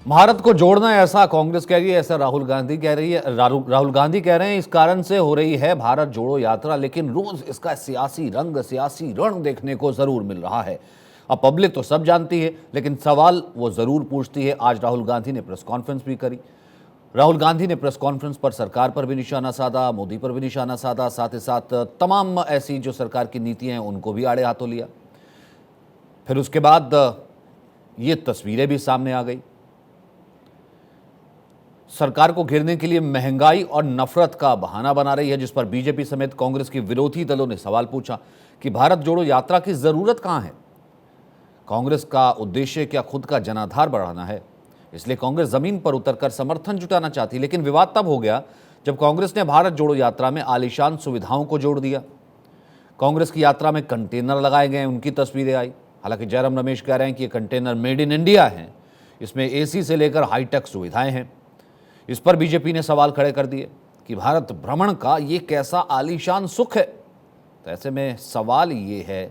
भारत को जोड़ना ऐसा कांग्रेस कह रही है, ऐसा राहुल गांधी कह रही है। राहुल गांधी कह रहे हैं इस कारण से हो रही है भारत जोड़ो यात्रा, लेकिन रोज इसका सियासी रंग, सियासी रण देखने को जरूर मिल रहा है। अब पब्लिक तो सब जानती है, लेकिन सवाल वो जरूर पूछती है। आज राहुल गांधी ने प्रेस कॉन्फ्रेंस भी करी। राहुल गांधी ने प्रेस कॉन्फ्रेंस पर सरकार पर भी निशाना साधा, मोदी पर भी निशाना साधा, साथ ही साथ तमाम ऐसी जो सरकार की नीतियां हैं उनको भी आड़े हाथों लिया। फिर उसके बाद ये तस्वीरें भी सामने आ गई। सरकार को घेरने के लिए महंगाई और नफरत का बहाना बना रही है, जिस पर बीजेपी समेत कांग्रेस के विरोधी दलों ने सवाल पूछा कि भारत जोड़ो यात्रा की जरूरत कहां है। कांग्रेस का उद्देश्य क्या खुद का जनाधार बढ़ाना है? इसलिए कांग्रेस जमीन पर उतरकर समर्थन जुटाना चाहती, लेकिन विवाद तब हो गया जब कांग्रेस ने भारत जोड़ो यात्रा में आलीशान सुविधाओं को जोड़ दिया। कांग्रेस की यात्रा में कंटेनर लगाए गए, उनकी तस्वीरें आई। हालांकि जयराम रमेश कह रहे हैं कि ये कंटेनर मेड इन इंडिया हैं, इसमें एसी से लेकर हाईटेक सुविधाएं हैं। इस पर बीजेपी ने सवाल खड़े कर दिए कि भारत भ्रमण का ये कैसा आलीशान सुख है। तो ऐसे में सवाल ये है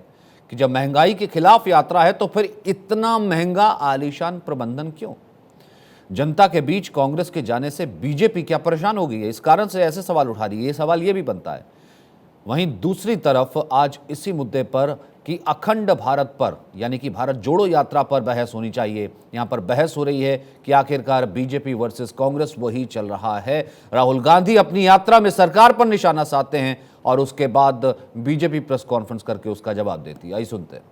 कि जब महंगाई के खिलाफ यात्रा है तो फिर इतना महंगा आलीशान प्रबंधन क्यों? जनता के बीच कांग्रेस के जाने से बीजेपी क्या परेशान हो गई है? इस कारण से ऐसे सवाल उठा रही है। ये सवाल ये भी बनता है। वहीं दूसरी तरफ आज इसी मुद्दे पर कि अखंड भारत पर, यानी कि भारत जोड़ो यात्रा पर बहस होनी चाहिए। यहां पर बहस हो रही है कि आखिरकार बीजेपी वर्सेस कांग्रेस वही चल रहा है। राहुल गांधी अपनी यात्रा में सरकार पर निशाना साधते हैं और उसके बाद बीजेपी प्रेस कॉन्फ्रेंस करके उसका जवाब देती है। आइए सुनते हैं।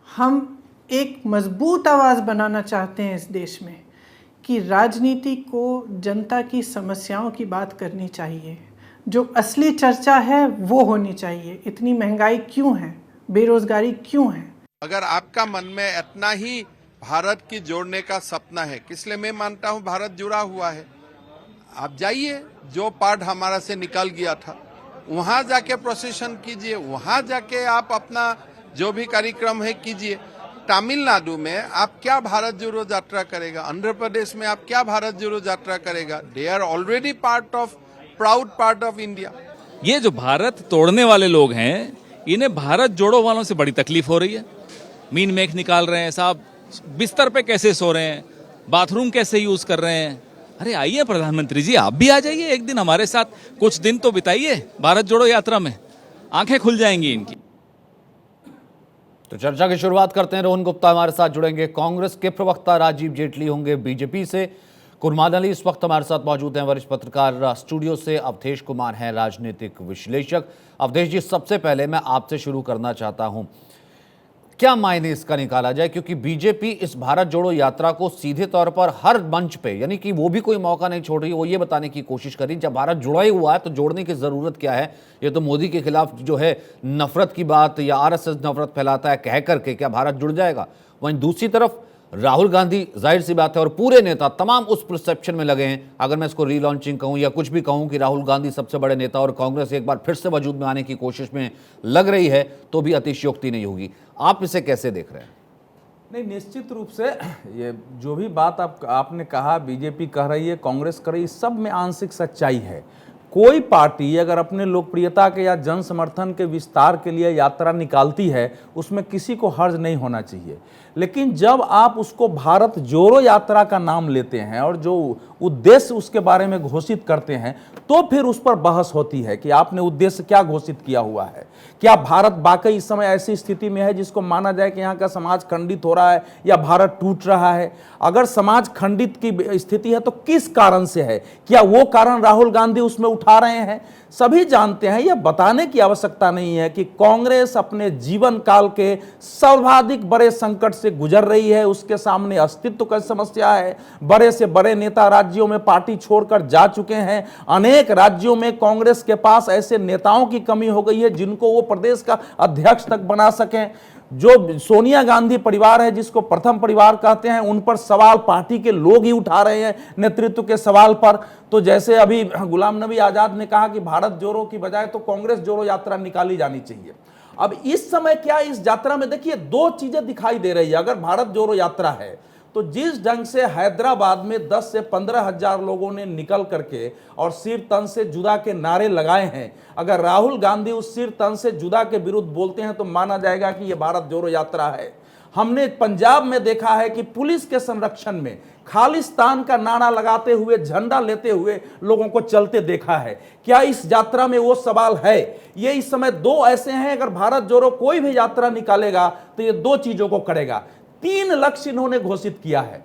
हम एक मजबूत आवाज बनाना चाहते हैं इस देश में कि राजनीति को जनता की समस्याओं की बात करनी चाहिए। जो असली चर्चा है वो होनी चाहिए। इतनी महंगाई क्यों है, बेरोजगारी क्यों है? अगर आपका मन में इतना ही भारत की जोड़ने का सपना है, इसलिए मैं मानता हूं भारत जुड़ा हुआ है। आप जाइए, जो पार्ट हमारा से निकल गया था वहां जाके प्रोसेशन कीजिए, वहां जाके आप अपना जो भी कार्यक्रम है कीजिए। तमिलनाडु में आप क्या भारत जोड़ो यात्रा करेगा? आंध्र प्रदेश में आप क्या भारत जोड़ो यात्रा करेगा? They are already part of, proud part of India. ये जो भारत तोड़ने वाले लोग हैं, इन्हें भारत जोड़ो वालों से बड़ी तकलीफ हो रही है। मीन मेख निकाल रहे हैं साहब, बिस्तर पे कैसे सो रहे हैं, बाथरूम कैसे यूज कर रहे हैं। अरे आइए प्रधानमंत्री जी, आप भी आ जाइए एक दिन हमारे साथ, कुछ दिन तो बिताइए भारत जोड़ो यात्रा में, आंखें खुल जाएंगी इनकी। तो चर्चा की शुरुआत करते हैं। रोहन गुप्ता हमारे साथ जुड़ेंगे। कांग्रेस के प्रवक्ता राजीव जेटली होंगे बीजेपी से। कुरमान अली इस वक्त हमारे साथ मौजूद हैं, वरिष्ठ पत्रकार। स्टूडियो से अवधेश कुमार हैं, राजनीतिक विश्लेषक। अवधेश जी, सबसे पहले मैं आपसे शुरू करना चाहता हूं, क्या मायने इसका निकाला जाए? क्योंकि बीजेपी इस भारत जोड़ो यात्रा को सीधे तौर पर हर मंच पे, यानी कि वो भी कोई मौका नहीं छोड़ रही, वो ये बताने की कोशिश करी जब भारत जुड़ा ही हुआ है तो जोड़ने की जरूरत क्या है। ये तो मोदी के खिलाफ जो है नफरत की बात, या आरएसएस नफरत फैलाता है कह करके क्या भारत जुड़ जाएगा? वहीं दूसरी तरफ राहुल गांधी, जाहिर सी बात है, और पूरे नेता तमाम उस परसेप्शन में लगे हैं, अगर मैं इसको रीलॉन्चिंग कहूं या कुछ भी कहूं, कि राहुल गांधी सबसे बड़े नेता और कांग्रेस एक बार फिर से वजूद में आने की कोशिश में लग रही है, तो भी अतिशयोक्ति नहीं होगी। आप इसे कैसे देख रहे हैं? नहीं, निश्चित रूप से ये जो भी बात आपने कहा, बीजेपी कह रही है, कांग्रेस कर रही है, सब में आंशिक सच्चाई है। कोई पार्टी अगर अपने लोकप्रियता के या जन समर्थन के विस्तार के लिए यात्रा निकालती है, उसमें किसी को हर्ज नहीं होना चाहिए। लेकिन जब आप उसको भारत जोड़ो यात्रा का नाम लेते हैं और जो उद्देश्य उसके बारे में घोषित करते हैं, तो फिर उस पर बहस होती है कि आपने उद्देश्य क्या घोषित किया हुआ है। क्या भारत वाकई इस समय ऐसी स्थिति में है जिसको माना जाए कि यहाँ का समाज खंडित हो रहा है या भारत टूट रहा है? अगर समाज खंडित की स्थिति है तो किस कारण से है? क्या वो कारण राहुल गांधी उसमें उठा रहे हैं? सभी जानते हैं, यह बताने की आवश्यकता नहीं है कि कांग्रेस अपने जीवन काल के सर्वाधिक बड़े संकट से गुजर रही है। उसके सामने अस्तित्व की समस्या है। बड़े से बड़े नेता राज्यों में पार्टी छोड़कर जा चुके हैं। अनेक राज्यों में कांग्रेस के पास ऐसे नेताओं की कमी हो गई है जिनको वो प्रदेश का अध्यक्ष तक बना सकें। जो सोनिया गांधी परिवार है, जिसको प्रथम परिवार कहते हैं, उन पर सवाल पार्टी के लोग ही उठा रहे हैं, नेतृत्व के सवाल पर। तो जैसे अभी गुलाम नबी आजाद ने कहा कि भारत जोड़ो की बजाय तो कांग्रेस जोड़ो यात्रा निकाली जानी चाहिए। अब इस समय क्या इस यात्रा में देखिए दो चीजें दिखाई दे रही है। अगर भारत जोड़ो यात्रा है तो जिस ढंग से हैदराबाद में 10 से 15,000 लोगों ने निकल करके और सिर तन से जुदा के नारे लगाए हैं, अगर राहुल गांधी उस सिर तन से जुदा के विरुद्ध बोलते हैं तो माना जाएगा कि यह भारत जोड़ो यात्रा है। हमने पंजाब में देखा है कि पुलिस के संरक्षण में खालिस्तान का नारा लगाते हुए, झंडा लेते हुए लोगों को चलते देखा है। क्या इस यात्रा में वो सवाल है? ये इस समय दो ऐसे हैं, अगर भारत जोड़ो कोई भी यात्रा निकालेगा तो ये दो चीजों को करेगा। 3 लक्ष्य इन्होंने घोषित किया है।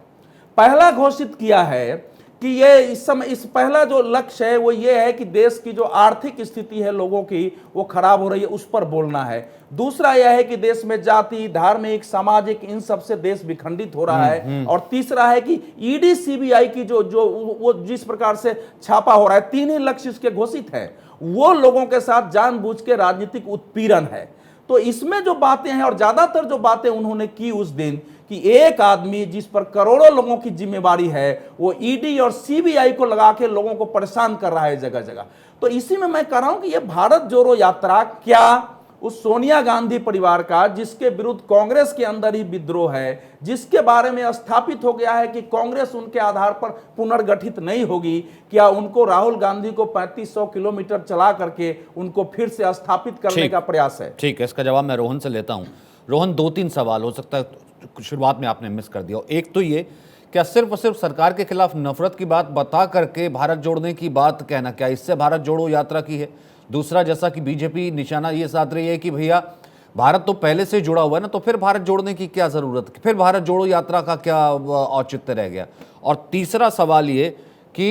पहला घोषित किया है कि ये इस समय इस पहला जो लक्ष्य है वो ये है कि देश की जो आर्थिक स्थिति है लोगों की वो खराब हो रही है, उस पर बोलना है। दूसरा यह है कि देश में जाति, धार्मिक, सामाजिक, इन सब से देश विखंडित हो रहा है। और तीसरा है कि ईडी सीबीआई की जो वो जिस प्रकार से छापा हो रहा है, 3 ही लक्ष्य इसके घोषित है। वो लोगों के साथ जानबूझ के राजनीतिक उत्पीड़न है। तो इसमें जो बातें हैं और ज्यादातर जो बातें उन्होंने की उस दिन कि एक आदमी जिस पर करोड़ों लोगों की जिम्मेवारी है वो ईडी और सीबीआई को लगा के लोगों को परेशान कर रहा है जगह जगह। तो इसी में मैं कह रहा हूं कि यह भारत जोड़ो यात्रा क्या उस सोनिया गांधी परिवार का, जिसके विरुद्ध कांग्रेस के अंदर ही विद्रोह है, जिसके बारे में स्थापित हो गया है कि कांग्रेस उनके आधार पर पुनर्गठित नहीं होगी, क्या उनको राहुल गांधी को 3500 किलोमीटर चला करके उनको फिर से स्थापित करने का प्रयास है? ठीक है, इसका जवाब मैं रोहन से लेता हूं। रोहन, 2-3 सवाल हो सकता है शुरुआत में आपने मिस कर दिया। एक तो ये, क्या सिर्फ और सिर्फ सरकार के खिलाफ नफरत की बात बता करके भारत जोड़ने की बात कहना, क्या इससे भारत जोड़ो यात्रा की है? दूसरा, जैसा कि बीजेपी निशाना ये साध रही है कि भैया भारत तो पहले से जुड़ा हुआ है ना, तो फिर भारत जोड़ने की क्या जरूरत, फिर भारत जोड़ो यात्रा का क्या औचित्य रह गया? और तीसरा सवाल ये कि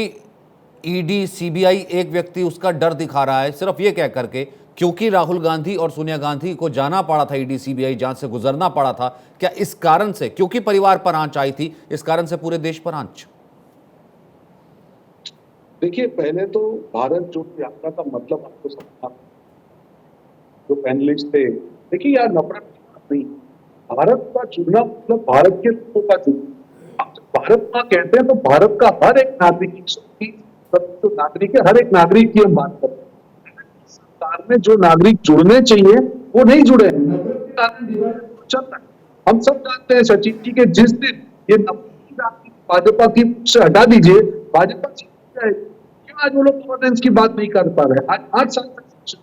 ईडी सीबीआई एक व्यक्ति उसका डर दिखा रहा है सिर्फ ये कह करके क्योंकि राहुल गांधी और सोनिया गांधी को जाना पड़ा था, ईडी सीबीआई जांच से गुजरना पड़ा था, क्या इस कारण से, क्योंकि परिवार पर आंच आई थी, इस कारण से पूरे देश पर आंच? देखिए, पहले तो भारत जोड़ो यात्रा का मतलब आपको समझना, जो पैनलिस्ट थे, देखिए यार नफरत की बात नहीं, भारत का जुड़ना मतलब भारत के लोगों का जुड़ना। आप जब भारत का कहते हैं तो भारत का हर एक नागरिक, 130 नागरिक है, हर एक नागरिक की हम बात करते हैं। सरकार में जो नागरिक जुड़ने चाहिए वो नहीं जुड़े, चल रहा है। हम सब जानते हैं सचिन जी के जिस दिन ये भाजपा की से हटा दीजिए, भाजपा क्यों आज वो लोग गवर्नेंस की बात नहीं कर पा रहे? आज 8 साल तक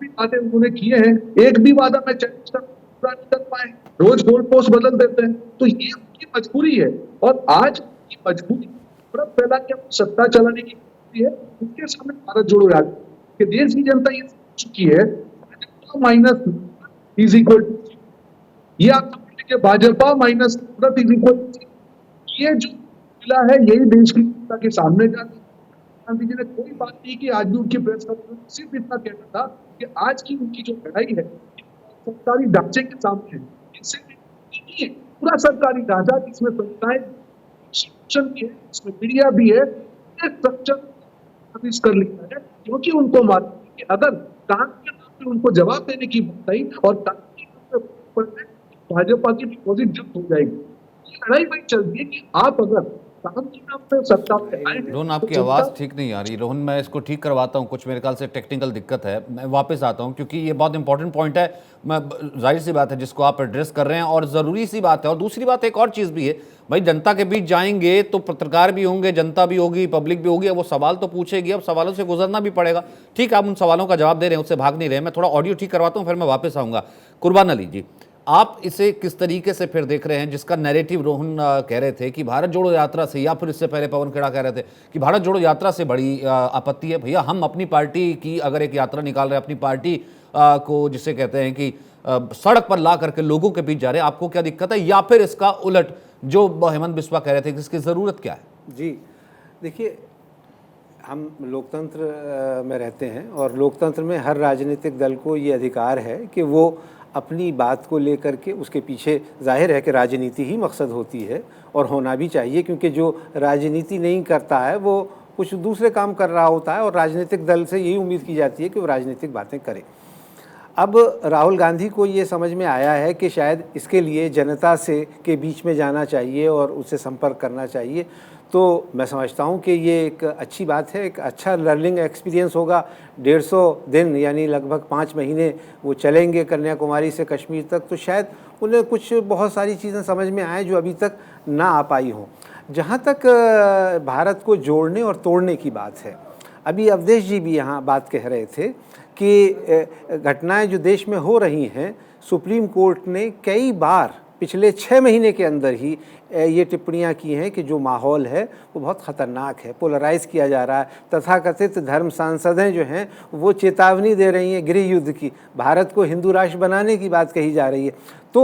भी वादे उन्होंने किए हैं, एक भी वादा में पूरा नहीं कर पाए, रोज गोल पोस्ट बदल देते हैं। तो ये उनकी मजबूरी है और आज की मजबूरी फैला के सत्ता चलाने की है। उसके सामने भारत जोड़ो यात्रा कि देश की जनता ये समझ चुकी है माइनस इज इक्वल टू, ये आप समझ लीजिए Bhajpa minus is equal to, ये जो मिला है यही देश की जनता के सामने जाती। गांधी जी ने कोई बात नहीं की, आज भी उनकी प्रेस कॉन्फ्रेंस सिर्फ इतना कहना था कि आज की उनकी जो लड़ाई है सरकारी ढांचे के सामने है, इससे नहीं है पूरा सरकारी ढांचा जिसमें संस्थाएं शिक्षण भी है, इसमें मीडिया भी है, स्ट्रक्चर कर लिया है, क्योंकि उनको मालूम है कि अगर काम के नाम पे उनको जवाब देने की बात आई और भाजपा की डिपॉजिट जब्त हो जाएगी। ये लड़ाई वही चलती है कि आप अगर काम के नाम पे सत्ता पे आए। रोहन, आपकी आवाज़ ठीक नहीं आ रही। रोहन, मैं इसको ठीक करवाता हूँ, कुछ मेरे ख्याल से टेक्निकल दिक्कत है, मैं वापस आता हूँ क्योंकि ये बहुत इंपॉर्टेंट पॉइंट है। मैं जाहिर सी बात है जिसको आप एड्रेस कर रहे हैं और ज़रूरी सी बात है। और दूसरी बात एक और चीज़ भी है भाई, जनता के बीच जाएंगे तो पत्रकार भी होंगे, जनता भी होगी, पब्लिक भी होगी, अब वो सवाल तो पूछेगी, अब सवालों से गुजरना भी पड़ेगा। ठीक है, आप उन सवालों का जवाब दे रहे हैं, उससे भाग नहीं रहे। मैं थोड़ा ऑडियो ठीक करवाता हूँ, फिर मैं वापस आऊँगा। कुर्बान अली जी, आप इसे किस तरीके से फिर देख रहे हैं, जिसका नैरेटिव रोहन कह रहे थे कि भारत जोड़ो यात्रा से, या फिर इससे पहले पवन खेड़ा कह रहे थे कि भारत जोड़ो यात्रा से बड़ी आपत्ति है? भैया, हम अपनी पार्टी की अगर एक यात्रा निकाल रहे हैं, अपनी पार्टी को जिसे कहते हैं कि सड़क पर ला करके लोगों के बीच जा रहे हैं, आपको क्या दिक्कत है? या फिर इसका उलट जो हेमंत बिस्वा कह रहे थे, इसकी ज़रूरत क्या है? जी देखिए, हम लोकतंत्र में रहते हैं और लोकतंत्र में हर राजनीतिक दल को ये अधिकार है कि वो अपनी बात को लेकर के, उसके पीछे जाहिर है कि राजनीति ही मकसद होती है और होना भी चाहिए, क्योंकि जो राजनीति नहीं करता है वो कुछ दूसरे काम कर रहा होता है और राजनीतिक दल से यही उम्मीद की जाती है कि वो राजनीतिक बातें करे। अब राहुल गांधी को ये समझ में आया है कि शायद इसके लिए जनता से के बीच में जाना चाहिए और उससे संपर्क करना चाहिए। तो मैं समझता हूँ कि ये एक अच्छी बात है, एक अच्छा लर्निंग एक्सपीरियंस होगा। 150 दिन यानी लगभग 5 महीने वो चलेंगे कन्याकुमारी से कश्मीर तक, तो शायद उन्हें कुछ बहुत सारी चीज़ें समझ में आए जो अभी तक ना आ पाई हों। जहाँ तक भारत को जोड़ने और तोड़ने की बात है, अभी अवधेश जी भी यहाँ बात कह रहे थे कि घटनाएं जो देश में हो रही हैं, सुप्रीम कोर्ट ने कई बार पिछले 6 महीने के अंदर ही ये टिप्पणियां की हैं कि जो माहौल है वो बहुत ख़तरनाक है, पोलराइज़ किया जा रहा है। तथाकथित धर्म सांसदें जो हैं वो चेतावनी दे रही हैं गृह युद्ध की, भारत को हिंदू राष्ट्र बनाने की बात कही जा रही है। तो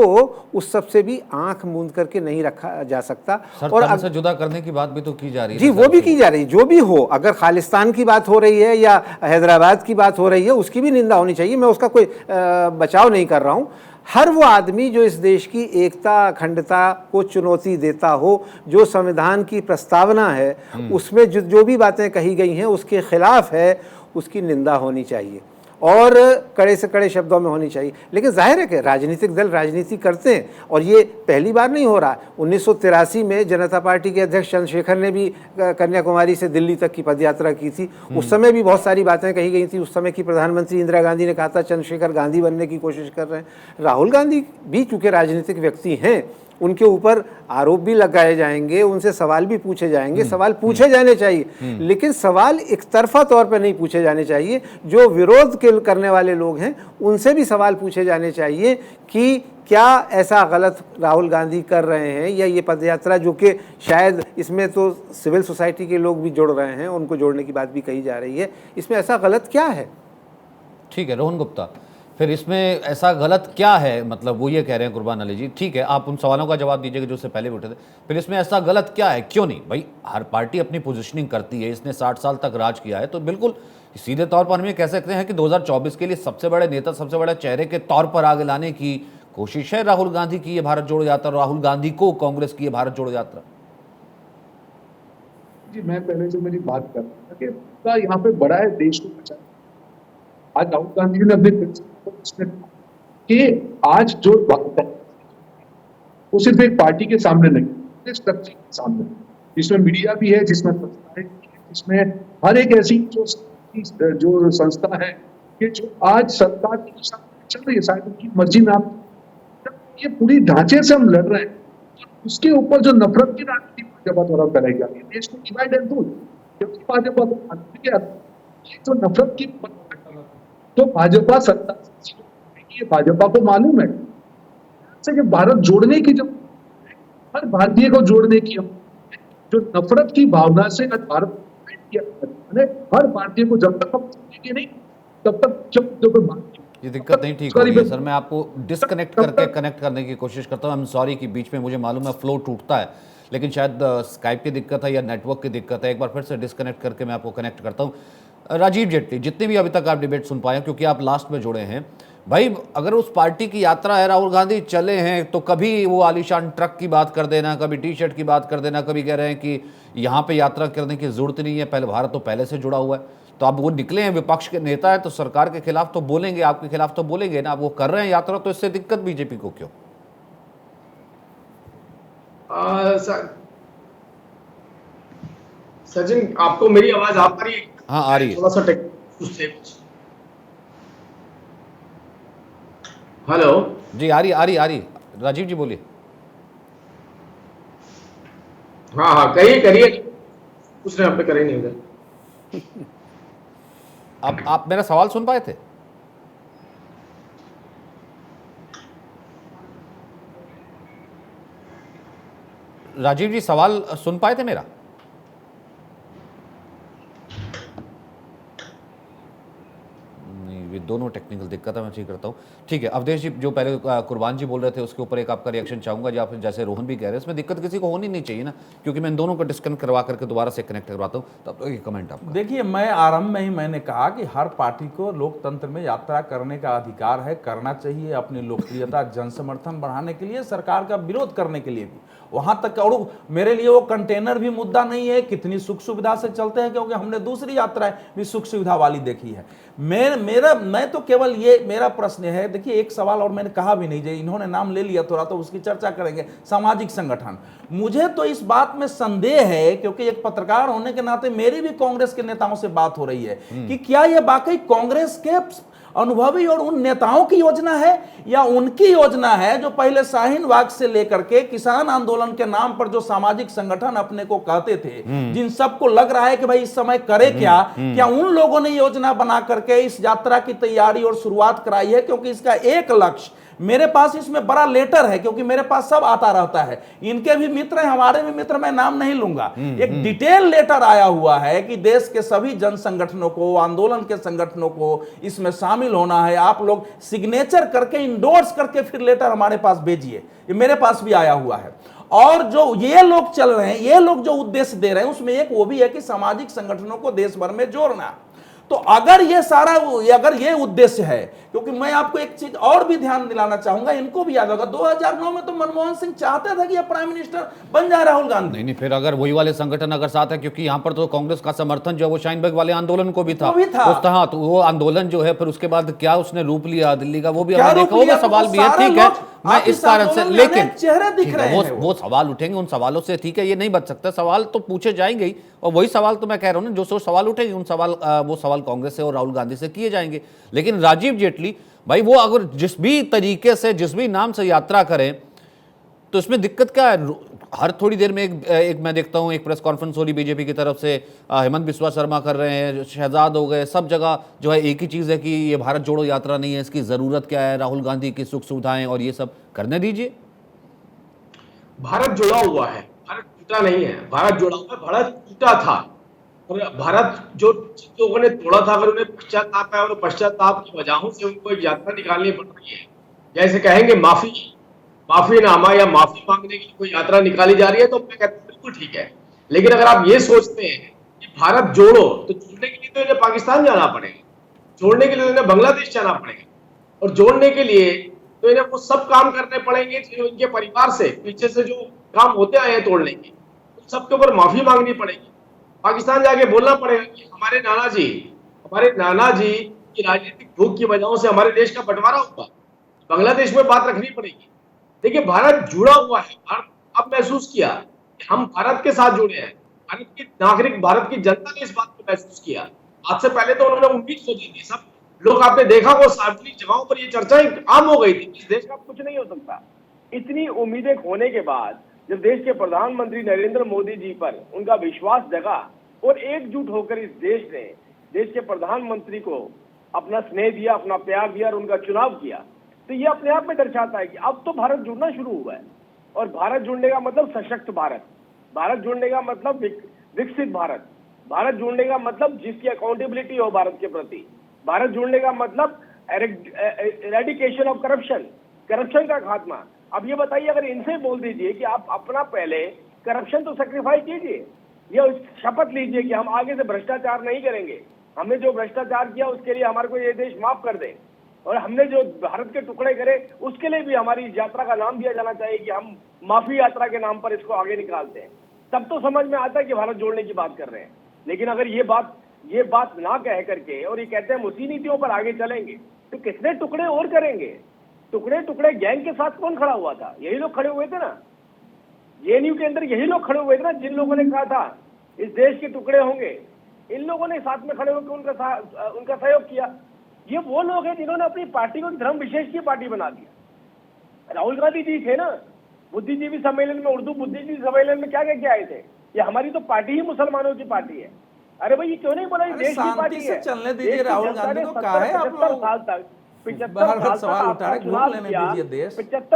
उस सब से भी आंख मूंद करके नहीं रखा जा सकता। और धर्म से जुदा करने की बात भी तो की जा रही है। जी, वो भी की जा रही है। जो भी हो, अगर खालिस्तान की बात हो रही है या हैदराबाद की बात हो रही है, उसकी भी निंदा होनी चाहिए। मैं उसका कोई बचाव नहीं कर रहा हूँ। हर वो आदमी जो इस देश की एकता अखंडता को चुनौती देता हो, जो संविधान की प्रस्तावना है उसमें जो भी बातें कही गई हैं उसके खिलाफ है, उसकी निंदा होनी चाहिए और कड़े से कड़े शब्दों में होनी चाहिए। लेकिन जाहिर है कि राजनीतिक दल राजनीति करते हैं और ये पहली बार नहीं हो रहा। 1983 में जनता पार्टी के अध्यक्ष चंद्रशेखर ने भी कन्याकुमारी से दिल्ली तक की पदयात्रा की थी। उस समय भी बहुत सारी बातें कही गई थी। उस समय की प्रधानमंत्री इंदिरा गांधी ने कहा था चंद्रशेखर गांधी बनने की कोशिश कर रहे हैं। राहुल गांधी भी चूँकि राजनीतिक व्यक्ति हैं, उनके ऊपर आरोप भी लगाए जाएंगे, उनसे सवाल भी पूछे जाएंगे। सवाल पूछे जाने चाहिए, लेकिन सवाल एक तरफा तौर पर नहीं पूछे जाने चाहिए। जो विरोध करने वाले लोग हैं उनसे भी सवाल पूछे जाने चाहिए कि क्या ऐसा गलत राहुल गांधी कर रहे हैं, या ये पदयात्रा जो कि शायद इसमें तो सिविल सोसाइटी के लोग भी जुड़ रहे हैं, उनको जोड़ने की बात भी कही जा रही है, इसमें ऐसा गलत क्या है? ठीक है रोहन गुप्ता, फिर इसमें ऐसा गलत क्या है, मतलब वो ये कह रहे हैं कुर्बान अली जी, ठीक है आप उन सवालों का जवाब दीजिएगा जो उससे पहले भी उठे थे। फिर इसमें ऐसा गलत क्या है, क्यों नहीं? भाई हर पार्टी अपनी पोजीशनिंग करती है, इसने 60 साल तक राज किया है, तो बिल्कुल सीधे तौर पर हम ये कह सकते हैं कि 2024 के लिए सबसे बड़े नेता, सबसे बड़े चेहरे के तौर पर आगे लाने की कोशिश है राहुल गांधी की ये भारत जोड़ो यात्रा, राहुल गांधी को कांग्रेस की ये भारत जोड़ो यात्रा। जी, मैं पहले जो मेरी बात कर रहा था कि पूरा यहाँ पे बड़ा है देश को बचाना। आज राहुल गांधी जी ने अपने प्रिंसिपल कि आज जो वो सिर्फ एक पार्टी के सामने नहीं, स्ट्रक्चर के सामने, जिसमें मीडिया भी है, जिसमें जिसमें हर एक ऐसी जो संस्था है कि जो आज सरकार के साथ चल रही है, शायद उनकी मर्जी ना, ये पूरी ढांचे से हम लड़ रहे हैं। उसके ऊपर जो नफरत की राजनीति भाजपा द्वारा फैलाई जा रही है, देश को डिवाइड एंड रूल, क्योंकि भाजपा जो नफरत की तो भाजपा सत्ता, ये भाजपा को मालूम है कि भारत जोड़ने की, जो हर भारतीय को जोड़ने की, जो नफरत की भावना से भारत हर भारतीय को, जब तक हम जोड़ेंगे नहीं तब तक ये दिक्कत नहीं ठीक हो रही है सर। मैं आपको डिस्कनेक्ट करके कनेक्ट करने की कोशिश करता हूँ। आई एम सॉरी कि बीच में मुझे मालूम है फ्लो टूटता है, लेकिन शायद स्काइप की दिक्कत है या नेटवर्क की दिक्कत है। एक बार फिर से डिस्कनेक्ट करके मैं आपको कनेक्ट करता हूँ। राजीव जेटली, जितने भी अभी तक आप डिबेट सुन पाए, क्योंकि आप लास्ट में जुड़े हैं, भाई अगर उस पार्टी की यात्रा है, राहुल गांधी चले हैं, तो कभी वो आलीशान ट्रक की बात कर देना, कभी टी शर्ट की बात कर देना, कभी कह रहे हैं कि यहाँ पे यात्रा करने की जरूरत नहीं है, पहले भारत तो पहले से जुड़ा हुआ है। तो अब वो निकले हैं, विपक्ष के नेता है, तो सरकार के खिलाफ तो बोलेंगे, आपके खिलाफ तो बोलेंगे ना। अब वो कर रहे हैं यात्रा, तो इससे दिक्कत बीजेपी को क्यों? सचिन, आपको मेरी आवाज आ पा रही है? हाँ आ रही है। थोड़ा सा टेक्निकल। हेलो जी आ रही। राजीव जी बोलिए। हाँ करिए कुछ नहीं, आप पे करे नहीं उधर। आप मेरा सवाल सुन पाए थे? राजीव जी सवाल सुन पाए थे मेरा? ये दोनों टेक्निकल दिक्कत है, मैं ठीक करता हूँ। ठीक है अवधेश जी, जो पहले कुर्बान जी बोल रहे थे उसके ऊपर एक आपका रिएक्शन चाहूंगा। या फिर जैसे रोहन भी कह रहे हैं, इसमें दिक्कत किसी को होनी नहीं चाहिए ना, क्योंकि मैं इन दोनों को डिस्कनेक्ट करवा करके दोबारा से कनेक्ट करवाता हूँ। तब तो ये कमेंट आपका। देखिए, मैं आरंभ में ही मैंने कहा कि हर पार्टी को लोकतंत्र में यात्रा करने का अधिकार है, करना चाहिए, अपनी लोकप्रियता जन समर्थन बढ़ाने के लिए, सरकार का विरोध करने के लिए भी। वहां तक और मेरे लिए वो कंटेनर भी मुद्दा नहीं है, कितनी सुख सुविधा से चलते हैं, क्योंकि हमने दूसरी यात्राएं भी सुख सुविधा वाली देखी है। मैं तो केवल ये मेरा प्रश्न है, देखिए एक सवाल और मैंने कहा भी नहीं, इन्होंने नाम ले लिया थोड़ा, तो उसकी चर्चा करेंगे। सामाजिक संगठन, मुझे तो इस बात में संदेह है, क्योंकि एक पत्रकार होने के नाते मेरी भी कांग्रेस के नेताओं से बात हो रही है कि क्या ये वाकई कांग्रेस के अनुभवी और उन नेताओं की योजना है या उनकी योजना है जो पहले शाहीन बाग से लेकर के किसान आंदोलन के नाम पर जो सामाजिक संगठन अपने को कहते थे, जिन सबको लग रहा है कि भाई इस समय करे क्या उन लोगों ने योजना बना करके इस यात्रा की तैयारी और शुरुआत कराई है? क्योंकि इसका एक लक्ष्य, मेरे पास इसमें बड़ा लेटर है क्योंकि मेरे पास सब आता रहता है, इनके भी मित्र हैं, हमारे भी मित्र, मैं नाम नहीं लूंगा। एक डिटेल लेटर आया हुआ है कि देश के सभी जन संगठनों को, आंदोलन के संगठनों को इसमें शामिल होना है। आप लोग सिग्नेचर करके, इंडोर्स करके फिर लेटर हमारे पास भेजिए। ये मेरे पास भी आया हुआ है। और जो ये लोग चल रहे हैं, ये लोग जो उद्देश्य दे रहे हैं, उसमें एक वो भी है कि सामाजिक संगठनों को देश भर में जोड़ना। तो अगर ये सारा, अगर ये उद्देश्य है, क्योंकि मैं आपको एक चीज और भी ध्यान दिलाना चाहूंगा, इनको भी याद होगा 2009 में तो मनमोहन सिंह चाहते थे कि ये प्राइम मिनिस्टर बन जाए राहुल गांधी। नहीं, फिर अगर वही वाले संगठन अगर साथ है, क्योंकि यहाँ पर तो कांग्रेस का समर्थन जो है वो शाहीन बाग वाले आंदोलन को भी था, हाँ, तो वो आंदोलन जो है फिर उसके बाद क्या उसने रूप लिया दिल्ली का, वो भी हमने देखा, वो भी सवाल भी है। ठीक है, मैं इस कारण से, लेकिन चेहरे दिख रहे हैं, वो सवाल उठेंगे, उन सवालों से ठीक है, ये नहीं बच सकता, सवाल तो पूछे जाएंगे ही। और वही सवाल तो मैं कह रहा हूं ना, जो सवाल उठेंगे उन सवाल, वो सवाल कांग्रेस से और राहुल गांधी से किए जाएंगे। लेकिन राजीव जेटली भाई, वो अगर जिस भी तरीके से, जिस भी नाम से यात्रा करें, तो इसमें दिक्कत क्या है? हर थोड़ी देर में एक मैं देखता हूं एक प्रेस कॉन्फ्रेंस हो रही बीजेपी की तरफ से, हेमंत बिस्वा शर्मा कर रहे हैं, शहजाद हो गए, सब जगह जो है एक ही चीज़ है कि ये भारत जोड़ो यात्रा नहीं है, इसकी ज़रूरत क्या है, राहुल गांधी की सुख सुविधाएं और ये सब करने दीजिए। भारत जुड़ा हुआ है, भारत टूटा नहीं है। भारत जुड़ा हुआ है, भारत टूटा था। और भारत जो लोगों ने तोड़ा था, अगर उन्हें पश्चाताप है और पश्चाताप की वजहों से उनको एक यात्रा निकालनी पड़ रही है, जैसे कहेंगे माफीनामा या माफी मांगने की कोई यात्रा निकाली जा रही है, तो मैं कहता हूँ बिल्कुल ठीक है। लेकिन अगर आप ये सोचते हैं कि भारत जोड़ो, तो जोड़ने के लिए तो इन्हें पाकिस्तान जाना पड़ेगा, जोड़ने के लिए इन्हें बांग्लादेश जाना पड़ेगा, और जोड़ने के लिए तो इन्हें वो सब काम करने पड़ेंगे जो इनके परिवार से पीछे से जो काम होते आए हैं तोड़ने के, उन सबके ऊपर माफी मांगनी पड़ेगी। पाकिस्तान जाके बोलना पड़ेगा कि हमारे नाना जी की राजनीतिक भूख की वजहों से हमारे देश का बंटवारा हुआ। बांग्लादेश में बात रखनी पड़ेगी। देखिए, भारत जुड़ा हुआ है। भारत अब महसूस किया कि हम भारत के साथ जुड़े हैं। भारत के नागरिक, भारत की जनता ने इस बात को महसूस किया। आज से पहले तो उन्होंने उम्मीद खो दी थी। सब लोग, आपने देखा वो सार्वजनिक जगहों पर ये चर्चाएं आम हो गई थी, इस देश का कुछ नहीं हो सकता। इतनी उम्मीदें खोने के बाद जब देश के प्रधानमंत्री नरेंद्र मोदी जी पर उनका विश्वास जगा और एकजुट होकर इस देश ने देश के प्रधानमंत्री को अपना स्नेह दिया, अपना प्यार दिया और उनका चुनाव किया, तो ये अपने आप में दर्शाता है कि अब तो भारत जुड़ना शुरू हुआ है। और भारत जुड़ने का मतलब सशक्त भारत, भारत जुड़ने का मतलब विकसित भारत, भारत जुड़ने का मतलब जिसकी अकाउंटेबिलिटी हो भारत के प्रति, भारत जुड़ने का मतलब एरेडिकेशन ऑफ करप्शन, करप्शन का खात्मा। अब ये बताइए, अगर इनसे बोल दीजिए कि आप अपना पहले करप्शन तो सेक्रीफाइस कीजिए, या शपथ लीजिए कि हम आगे से भ्रष्टाचार नहीं करेंगे, हमने जो भ्रष्टाचार किया उसके लिए हमारे को ये देश माफ कर दे, और हमने जो भारत के टुकड़े करे उसके लिए भी हमारी इस यात्रा का नाम दिया जाना चाहिए कि हम माफी यात्रा के नाम पर इसको आगे निकालते हैं। तब तो समझ में आता है कि भारत जोड़ने की बात कर रहे हैं। लेकिन अगर ये बात ना कह करके और ये कहते हैं हम उसी नीतियों पर आगे चलेंगे, तो कितने टुकड़े और करेंगे? टुकड़े गैंग के साथ कौन खड़ा हुआ था? यही लोग खड़े हुए थे ना, जेएनयू के अंदर यही लोग खड़े हुए थे ना, जिन लोगों ने कहा था इस देश के टुकड़े होंगे। इन लोगों ने साथ में खड़े होकर उनका सहयोग किया। ये वो लोग हैं जिन्होंने अपनी पार्टी को धर्म विशेष की पार्टी बना दिया। राहुल गांधी जी थे ना बुद्धिजीवी सम्मेलन में, उर्दू बुद्धिजीवी सम्मेलन में क्या क्या आए थे, ये हमारी तो पार्टी ही मुसलमानों की पार्टी है। अरे भाई, ये क्यों नहीं बोला देश की पार्टी है? चलने दीजिए राहुल गांधी को, कहा है 75 साल तक 75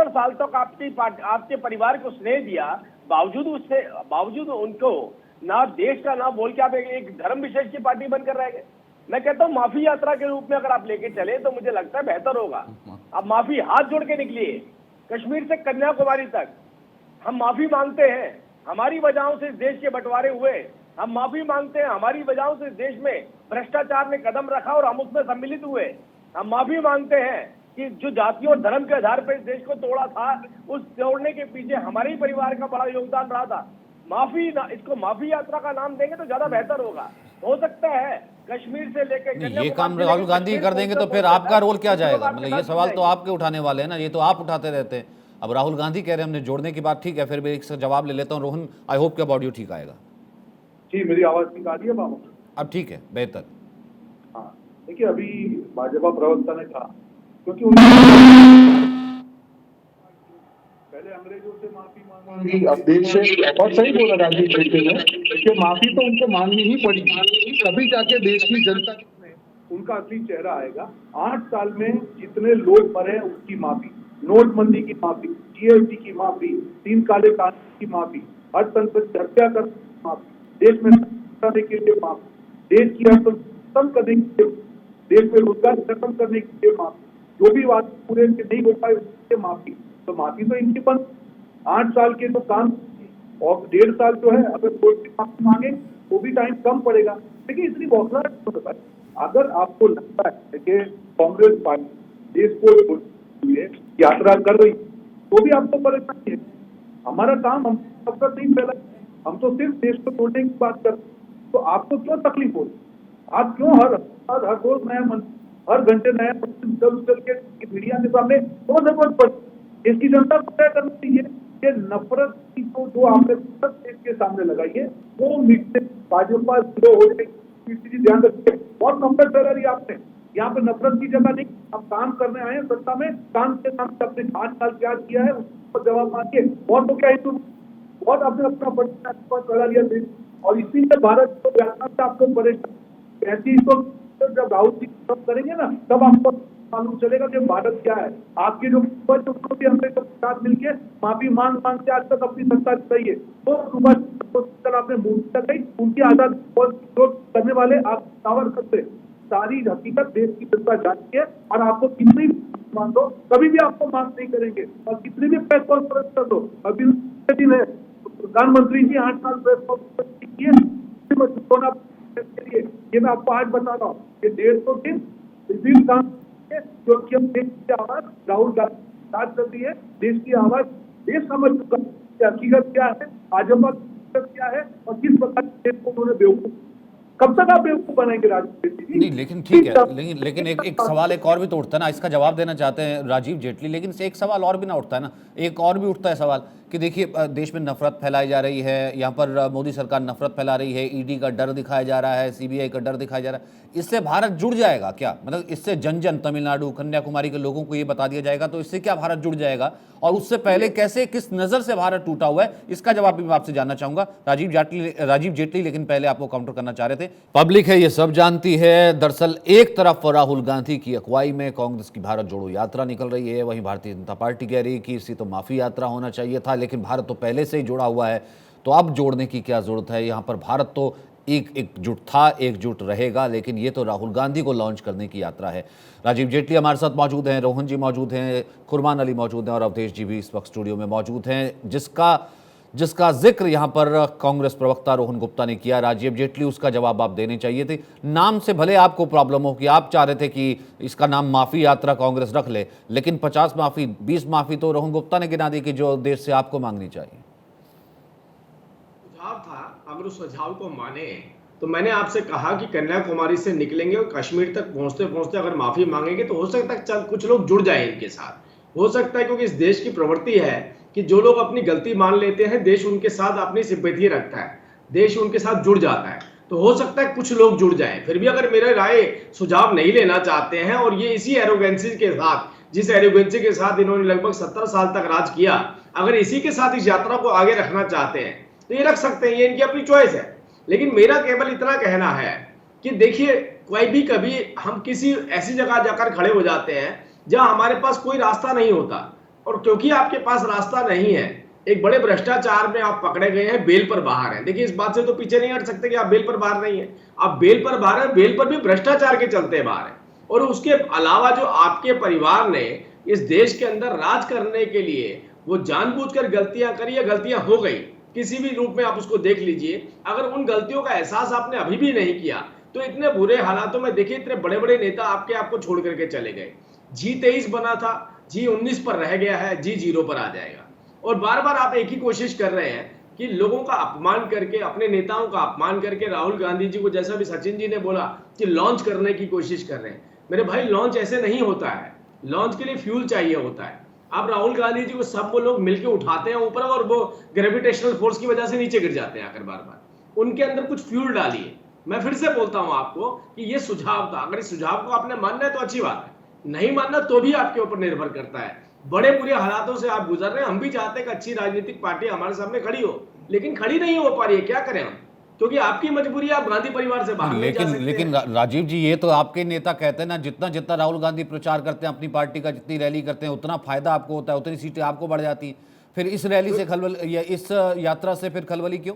साल तक आपके परिवार को स्नेह दिया, बावजूद उनको ना देश का ना बोल के आप एक धर्म विशेष की पार्टी बनकर रह गए। मैं कहता हूँ माफी यात्रा के रूप में अगर आप लेके चले तो मुझे लगता है बेहतर होगा। अब माफी हाथ जोड़ के निकलिए, कश्मीर से कन्याकुमारी तक हम माफी मांगते हैं। हमारी वजहों से इस देश के बंटवारे हुए, हम माफी मांगते हैं। हमारी वजहों से इस देश में भ्रष्टाचार ने कदम रखा और हम उसमें सम्मिलित हुए। हम माफी मांगते हैं कि जो जाति और धर्म के आधार पर इस देश को तोड़ा था, उस तोड़ने के पीछे हमारे ही परिवार का बड़ा योगदान रहा था। इसको माफी यात्रा का नाम देंगे तो ज्यादा बेहतर होगा। हो सकता है कश्मीर से लेकर ये काम राहुल गांधी कर देंगे तो फिर आपका रोल क्या जाएगा? मतलब ये सवाल तो आपके उठाने वाले हैं ना, ये तो आप उठाते रहते हैं। अब राहुल गांधी कह रहे हैं हमने जोड़ने की बात, ठीक है, फिर भी एक जवाब ले लेता हूँ। रोहन, आई होप कि ऑडियो ठीक आएगा। जी, मेरी आवाज ठीक आ रही है बाबू? अब ठीक है, बेहतर। हाँ, देखिए अभी भाजपा प्रवक्ता ने कहा क्योंकि पहले अंग्रेजों से माफी मांगी अब देश से, और सही बोला राजीव शेट्टी ने कि माफी तो उनको मांगनी ही पड़ेगी, तभी जाके देश की जनता में उनका असली चेहरा आएगा। 8 साल में जितने लोग मरे उसकी माफी, नोटबंदी की माफी, जीएसटी की माफी, 3 काले कानून की माफी, अर्थतंत्र की हत्या करने की माफी, देश में करने के लिए माफी, देश की अर्थव्यवस्था खत्म करने के लिए, देश में रोजगार खत्म करने के लिए माफी, जो भी बात पूरे नहीं हो पाए उसके माफी। तो माफी तो इनकी बंद। 8 साल के जो काम और 1.5 साल जो है अगर कोर्ट से माफी मांगे तो भी टाइम कम पड़ेगा। देखिए इतनी बौखलाहट क्यों होता है? अगर आपको लगता है कि कांग्रेस पार्टी देश को यात्रा कर रही तो भी आपको परेशानी है। हमारा काम हम सबका नहीं फैला, हम तो सिर्फ देश को तोड़ने की बात करते हैं। तो आपको क्यों तकलीफ हो रही? आप क्यों हर रोज नया हर घंटे नया उछल के मीडिया के सामने तो जरूरत पड़ती? इसकी जनता को तय करना चाहिए कि नफरत की तो जो आपने देश के सामने लगाई है वो मिटने भाजपा जीरो हो जाएगी। ध्यान रखिए, बहुत नफरत फैला रही है आपने। यहाँ पे नफरत की जगह नहीं, आप काम करने आए हैं सत्ता में, काम के सामने अपने 8 साल क्या किया है उसको जवाब मांगिए। और तो क्या है, बहुत आपने अपना बड़ा फैला लिया देश, और इसीलिए भारत को यात्रा से आपको परेशान ऐसी तो जब राहुल जी सब करेंगे ना तब आपको मालूम चलेगा कि भारत क्या है। आपके जो उसको भी हमने साथ मिलकर माफी मांग के आज तक अपनी सत्ता चलाई है। तो सुबह आपने मूर्ति लगाई, उनकी आजाद करने वाले आप दावा करते सारी हकीकत देश की जनता जानती है, और आपको कितनी मान दो कभी भी आपको माफ नहीं करेंगे, और कितनी भी प्रेस कॉन्फ्रेंस कर दो। अभी दिन है प्रधानमंत्री जी 8 साल प्रेस कॉन्फ्रेंस किए, ये मैं आपको आज बता रहा हूँ कि 150 दिन काम क्योंकि हम देश की आवाज राहुल गांधी बात करती है, देश की आवाज देश समझ चुका है हकीकत क्या है, भाजपा क्या है, और किस प्रकार देश को उन्होंने बेवकूफ। कब तक आप बेवकूफ बनाएंगे राजीव? नहीं लेकिन ठीक है, लेकिन एक सवाल एक और भी तो उठता है ना, इसका जवाब देना चाहते हैं राजीव जेटली, लेकिन एक सवाल और भी ना उठता है ना, एक और भी उठता है सवाल कि देखिए देश में नफरत फैलाई जा रही है, यहाँ पर मोदी सरकार नफरत फैला रही है, ईडी का डर दिखाया जा रहा है, सीबीआई का डर दिखाया जा रहा है, इससे भारत जुड़ जाएगा क्या? मतलब इससे जन जन तमिलनाडु कन्याकुमारी के लोगों को ये बता दिया जाएगा तो इससे क्या भारत जुड़ जाएगा? और उससे पहले कैसे किस नजर से भारत टूटा हुआ है, इसका जवाब भी मैं आपसे जानना चाहूंगा राजीव जेटली। लेकिन पहले आपको काउंटर करना चाह रहे थे। पब्लिक है ये सब जानती है, दरअसल एक तरफ राहुल गांधी की अगुवाई में कांग्रेस की भारत जोड़ो यात्रा निकल रही है, वहीं भारतीय जनता पार्टी कह रही है कि इसकी तो माफी यात्रा होना चाहिए था, लेकिन भारत तो पहले से ही जुड़ा हुआ है, तो अब जोड़ने की क्या जरूरत है? यहां पर भारत तो एकजुट था, एकजुट रहेगा, लेकिन ये तो राहुल गांधी को लॉन्च करने की यात्रा है। राजीव जेटली हमारे साथ मौजूद हैं, रोहन जी मौजूद हैं, खुरमान अली मौजूद हैं और अवधेश जी भी इस वक्त स्टूडियो में मौजूद हैं, जिसका जिक्र यहां पर कांग्रेस प्रवक्ता रोहन गुप्ता ने किया। राजीव जेटली उसका जवाब आप देने चाहिए थे। नाम से भले आपको प्रॉब्लम हो कि आप चाह रहे थे कि इसका नाम माफी यात्रा कांग्रेस रख ले, लेकिन 50 माफी 20 माफी तो रोहन गुप्ता ने गिना दी कि जो देश से आपको मांगनी चाहिए। सुझाव था, अगर उस सुझाव को माने तो मैंने आपसे कहा कि कन्याकुमारी से निकलेंगे और कश्मीर तक पहुंचते पहुंचते अगर माफी मांगेंगे तो हो सकता है चल कुछ लोग जुड़ जाएं इनके साथ। हो सकता है क्योंकि इस देश की प्रवृत्ति है कि जो लोग अपनी गलती मान लेते हैं देश उनके साथ अपनी सिंपैथी रखता है, देश उनके साथ जुड़ जाता है, तो हो सकता है कुछ लोग जुड़ जाएं। फिर भी अगर मेरे राय सुझाव नहीं लेना चाहते हैं और ये इसी एरोगेंसी के साथ, जिस एरोगेंसी के साथ इन्होंने लगभग 70 साल तक राज किया, अगर इसी के साथ इस यात्रा को आगे रखना चाहते हैं तो ये रख सकते हैं, ये इनकी अपनी चॉइस है। लेकिन मेरा केवल इतना कहना है कि देखिए कोई भी कभी हम किसी ऐसी जगह जाकर खड़े हो जाते हैं जहां हमारे पास कोई रास्ता नहीं होता, और क्योंकि आपके पास रास्ता नहीं है, एक बड़े भ्रष्टाचार में आप पकड़े गए हैं, बेल पर बाहर हैं। देखिए इस बात से तो पीछे नहीं हट सकते कि आप बेल पर बाहर नहीं है, आप बेल पर बाहर हैं, बेल पर भी भ्रष्टाचार के चलते बाहर हैं। और उसके अलावा जो आपके परिवार ने इस देश के अंदर राज करने के लिए वो जानबूझकर गलतियां करी या गलतियां हो गई, किसी भी रूप में आप उसको देख लीजिए, अगर उन गलतियों का एहसास आपने अभी भी नहीं किया तो इतने बुरे हालातों में देखिए इतने बड़े बड़े नेता आपको छोड़ करके चले गए। G23 बना था, G19 पर रह गया है, G0 पर आ जाएगा। और बार बार आप एक ही कोशिश कर रहे हैं कि लोगों का अपमान करके, अपने नेताओं का अपमान करके राहुल गांधी जी को, जैसा भी सचिन जी ने बोला कि लॉन्च करने की कोशिश कर रहे हैं। मेरे भाई लॉन्च ऐसे नहीं होता है, लॉन्च के लिए फ्यूल चाहिए होता है। अब राहुल गांधी जी को सब वो लोग मिलकर उठाते हैं ऊपर और वो ग्रेविटेशनल फोर्स की वजह से नीचे गिर जाते हैं आकर बार बार। उनके अंदर कुछ फ्यूल डालिए, मैं फिर से बोलता हूं आपको कि ये सुझाव था, अगर इस सुझाव को आपने मानना है तो अच्छी बात है, नहीं मानना तो भी आपके ऊपर निर्भर करता है। बड़े बुरे हालातों से आप गुजर रहे हैं, हम भी चाहते हैं कि अच्छी राजनीतिक पार्टी हमारे सामने खड़ी हो, लेकिन खड़ी नहीं हो पा रही है, क्या करें हम, क्योंकि आपकी मजबूरी, आप गांधी परिवार से बाहर नहीं जा सकते। लेकिन राजीव जी, ये तो आपके नेता कहते हैं ना, जितना जितना राहुल गांधी प्रचार करते हैं अपनी पार्टी का, जितनी रैली करते हैं उतना फायदा आपको होता है, उतनी सीटें आपको बढ़ जाती हैं। फिर इस रैली से खलबल, या इस यात्रा से फिर खलबली क्यों?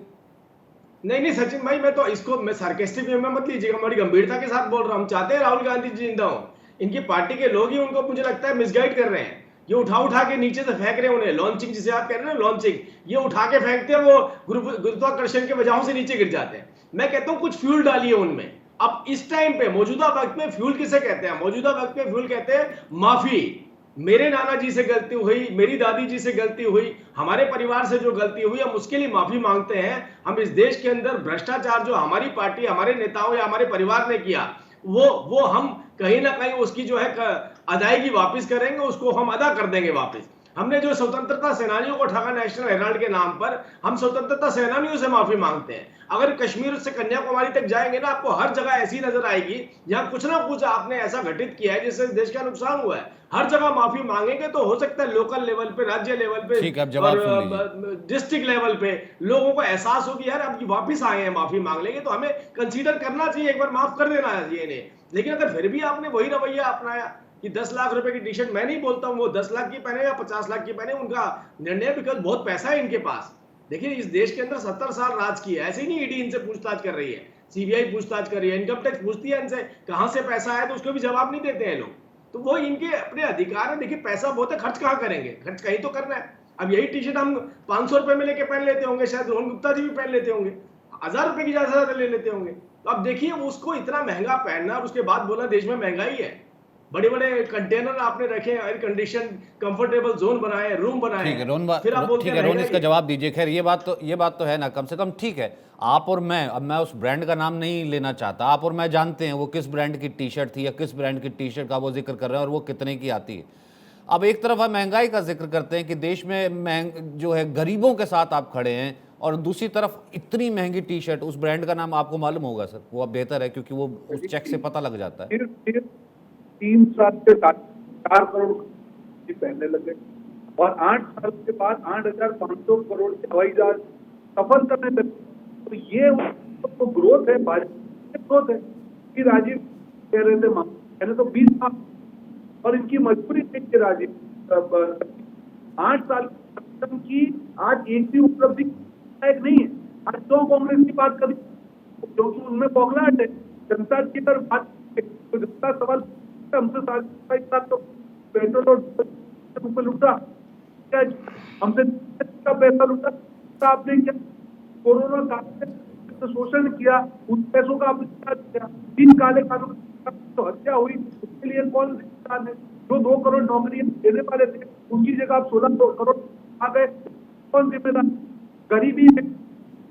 नहीं सचिन भाई, मैं तो इसको मैं सार्केस्टिक वे में मत लीजिएगा, बड़ी गंभीरता के साथ बोल रहा हूं। हम चाहते हैं राहुल गांधी जी जिंदा हो, इनकी पार्टी के लोग ही उनको मुझे लगता है मिसगाइड कर रहे हैं। ये उठा के नीचे से फेंक रहे हैं उन्हें, लॉन्चिंग जिसे आप कह रहे हैं ना, लॉन्चिंग, ये उठा के फेंकते हैं, वो गुरुत्वाकर्षण के वजहों से नीचे गिर जाते हैं। मैं कहता हूं कुछ फ्यूल डालिए उनमें। अब इस टाइम पे मौजूदा वक्त में फ्यूल किसे कहते हैं? मौजूदा वक्त में फ्यूल कहते हैं माफी। मेरे नाना जी से गलती हुई, मेरी दादी जी से गलती हुई, हमारे परिवार से जो गलती हुई, हम उसके लिए माफी मांगते हैं। हम इस देश के अंदर भ्रष्टाचार जो हमारी पार्टी, हमारे नेताओं या हमारे परिवार ने किया, वो हम कहीं ना कहीं उसकी जो है अदायगी वापस करेंगे, उसको हम अदा कर देंगे वापस। हमने जो स्वतंत्रता सेनानियों को ठगा नेशनल हेराल्ड के नाम पर, हम स्वतंत्रता सेनानियों से माफी मांगते हैं। अगर कश्मीर से कन्याकुमारी तक जाएंगे ना, आपको हर जगह ऐसी नजर आएगी जहां कुछ ना कुछ आपने ऐसा घटित किया है जिससे देश का नुकसान हुआ है। हर जगह माफी मांगेंगे तो हो सकता है लोकल लेवल पे, राज्य लेवल पे, ठीक है, अब जवाब सुन लीजिए। डिस्ट्रिक्ट लेवल पे लोगों को एहसास हो कि यार अब वापिस आए हैं, माफी मांग लेंगे, तो हमें कंसीडर करना चाहिए, एक बार माफ कर देना चाहिए इन्हें। लेकिन अगर फिर भी आपने वही रवैया अपनाया कि 10 लाख रुपए की टी शर्ट, मैं नहीं बोलता हूं वो 10 लाख की पहने या 50 लाख की पहने, उनका निर्णय, बिकॉज बहुत पैसा है इनके पास। देखिए इस देश के अंदर 70 साल राज किया है, ऐसे ही नहीं ईडी इनसे पूछताछ कर रही है, सीबीआई पूछताछ कर रही है, इनकम टैक्स पूछती है इनसे कहां से पैसा आया, तो उसको भी जवाब नहीं देते हैं लोग। तो वो इनके अपने अधिकार है। देखिए पैसा बहुत है, खर्च कहां करेंगे? खर्च कहीं तो करना है। अब यही टी शर्ट हम 500 रुपए में लेके पहन लेते होंगे, शायद रोहन गुप्ता जी भी पहन लेते होंगे, 1000 रुपए की ज्यादा ले लेते होंगे। तो अब देखिए उसको इतना महंगा पहनना और उसके बाद बोला देश में महंगाई है। बड़े बड़े कंटेनर आपने रखे, एयर कंडीशन कंफर्टेबल जोन बनाए, रूम बनाए। ठीक है रोहन, फिर आप बोलते ठीक है रोहन, इसका जवाब दीजिए। खैर ये बात तो है ना, कम से कम ठीक है। आप और मैं, अब मैं उस ब्रांड का नाम नहीं लेना चाहता, आप और मैं जानते हैं वो किस ब्रांड की टी शर्ट थी या किस ब्रांड की टी शर्ट का वो जिक्र कर रहे हैं और वो कितने की आती है। अब एक तरफ हम महंगाई का जिक्र करते हैं कि देश में जो है गरीबों के साथ आप खड़े हैं, और दूसरी तरफ इतनी महंगी टी शर्ट, उस ब्रांड का नाम आपको मालूम होगा सर, वो अब बेहतर है क्योंकि वो उस चेक से पता लग जाता है। फिर 3 साल से 4 करोड़ पहनने लगे और 8 साल के बाद 8,500 करोड़ के हवाई जहाज सफर करने लगे। तो ये तो ग्रोथ है, ग्रोथ है कि राजीव कह रहे थे पहले तो 20 साल, और इनकी मजबूरी थी राजीव 8 साल की आज एक भी उपलब्धि लायक नहीं है। आज तो कांग्रेस की बात करी क्योंकि उनमें बौखलाहट है, जनता की तरफ बात, तो जनता सवाल हमसे तो पेट्रोल और लूटा, हमसे पैसा लूटा, आपने क्या कोरोना काल में शोषण किया, उन पैसों का आपने किया, 3 काले कानून तो हत्या हुई, उसके लिए कौन जिम्मेदार है? जो 2 करोड़ नौकरियां देने वाले थे उनकी जगह आप 16 करोड़ आ गए, कौन जिम्मेदार? गरीबी आपने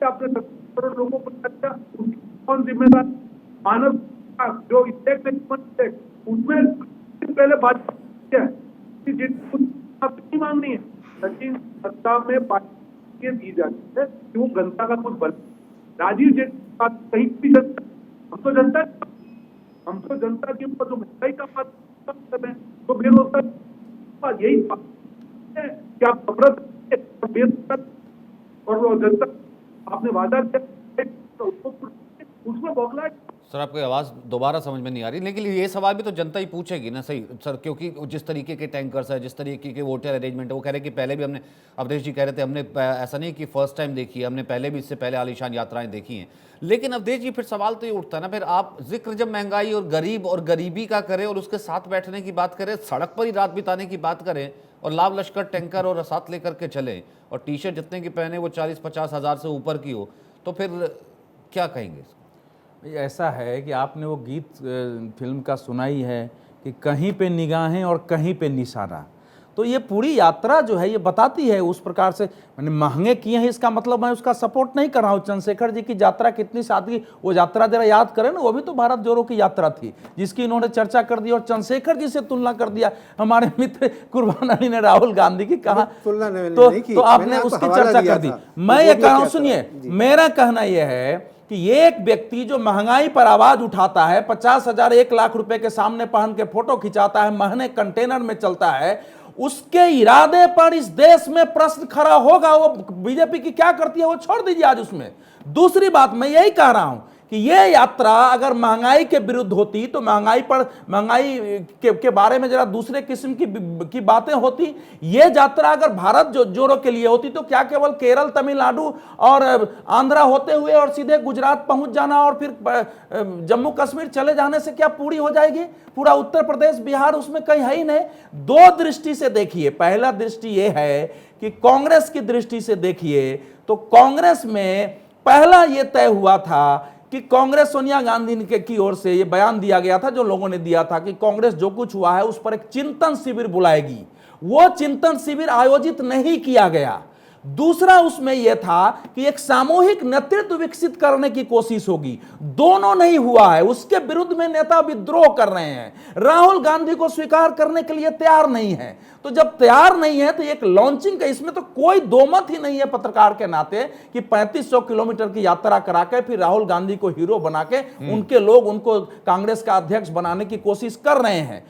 70 करोड़ लोगों को हत्या, कौन जिम्मेदार? मानव जो इंडेक्स उसमें पहले बात नहीं मांगनी है, लेकिन सत्ता में पार्टी दी जाती है कि वो जनता का कुछ बल। राजीव जेटली बात कहीं भी जनता, हम तो जनता के ऊपर जो महंगाई का बात कर रहे हैं, तो बेरोजगार, यही बात है कि आप बेरोजगार और जनता आपने वादा किया उसमें बौखलाहट। सर आपकी आवाज़ दोबारा समझ में नहीं आ रही, लेकिन ये सवाल भी तो जनता ही पूछेगी ना। सही सर, क्योंकि जिस तरीके के टैंकर्स है, जिस तरीके के वोटर अरेंजमेंट है, वो कह रहे कि पहले भी हमने, अवधेश जी कह रहे थे हमने ऐसा नहीं कि फर्स्ट टाइम देखी है, हमने पहले भी इससे पहले आलीशान यात्राएं देखी हैं। लेकिन अवधेश जी फिर सवाल तो ये उठता है ना, फिर आप जिक्र जब महंगाई और गरीब और गरीबी का करें और उसके साथ बैठने की बात करें, सड़क पर ही रात बिताने की बात करें और लाभ लश्कर टैंकर और साथ लेकर के चलें और टी शर्ट जितने की पहने वो 40-50 हज़ार से ऊपर की हो, तो फिर क्या कहेंगे? ऐसा है कि आपने वो गीत फिल्म का सुना ही है कि कहीं पे निगाहें और कहीं पे निशाना। तो ये पूरी यात्रा जो है ये बताती है उस प्रकार से, मैंने महंगे किए हैं इसका मतलब मैं उसका सपोर्ट नहीं कर रहा हूँ। चंद्रशेखर जी की यात्रा कितनी सादगी, वो यात्रा जरा याद करें ना, वो भी तो भारत जोड़ो की यात्रा थी जिसकी इन्होंने चर्चा कर दी और चंद्रशेखर जी से तुलना कर दिया। हमारे मित्र कुर्बान अली ने राहुल गांधी की कहा, तो आपने उसकी चर्चा कर दी। मैं ये कह रहा हूँ, सुनिए, मेरा कहना यह है कि एक व्यक्ति जो महंगाई पर आवाज उठाता है, 50,000 1 लाख रुपए के सामने पहन के फोटो खिंचाता है, महीने कंटेनर में चलता है, उसके इरादे पर इस देश में प्रश्न खड़ा होगा। वो बीजेपी की क्या करती है वो छोड़ दीजिए आज उसमें। दूसरी बात मैं यही कह रहा हूं कि ये यात्रा अगर महंगाई के विरुद्ध होती तो महंगाई के बारे में जरा दूसरे किस्म की बातें होती। ये यात्रा अगर भारत जोड़ो के लिए होती तो क्या केवल केरल, तमिलनाडु और आंध्रा होते हुए और सीधे गुजरात पहुंच जाना और फिर जम्मू कश्मीर चले जाने से क्या पूरी हो जाएगी? पूरा उत्तर प्रदेश, बिहार उसमें कहीं है ही नहीं। दो दृष्टि से देखिए। पहला दृष्टि ये है कि कांग्रेस की दृष्टि से देखिए तो कांग्रेस में पहला ये तय हुआ था कि कांग्रेस, सोनिया गांधी की ओर से ये बयान दिया गया था, जो लोगों ने दिया था कि कांग्रेस जो कुछ हुआ है उस पर एक चिंतन शिविर बुलाएगी। वो चिंतन शिविर आयोजित नहीं किया गया। दूसरा उसमें यह था कि एक सामूहिक नेतृत्व विकसित करने की कोशिश होगी। दोनों नहीं हुआ है। उसके विरुद्ध में नेता विद्रोह कर रहे हैं, राहुल गांधी को स्वीकार करने के लिए तैयार नहीं है। तो जब तैयार नहीं है तो एक लॉन्चिंग का, इसमें तो कोई दो मत ही नहीं है पत्रकार के नाते कि 3500 किलोमीटर की यात्रा करा के फिर राहुल गांधी को हीरो बना के उनके लोग उनको कांग्रेस का अध्यक्ष बनाने की कोशिश कर रहे हैं।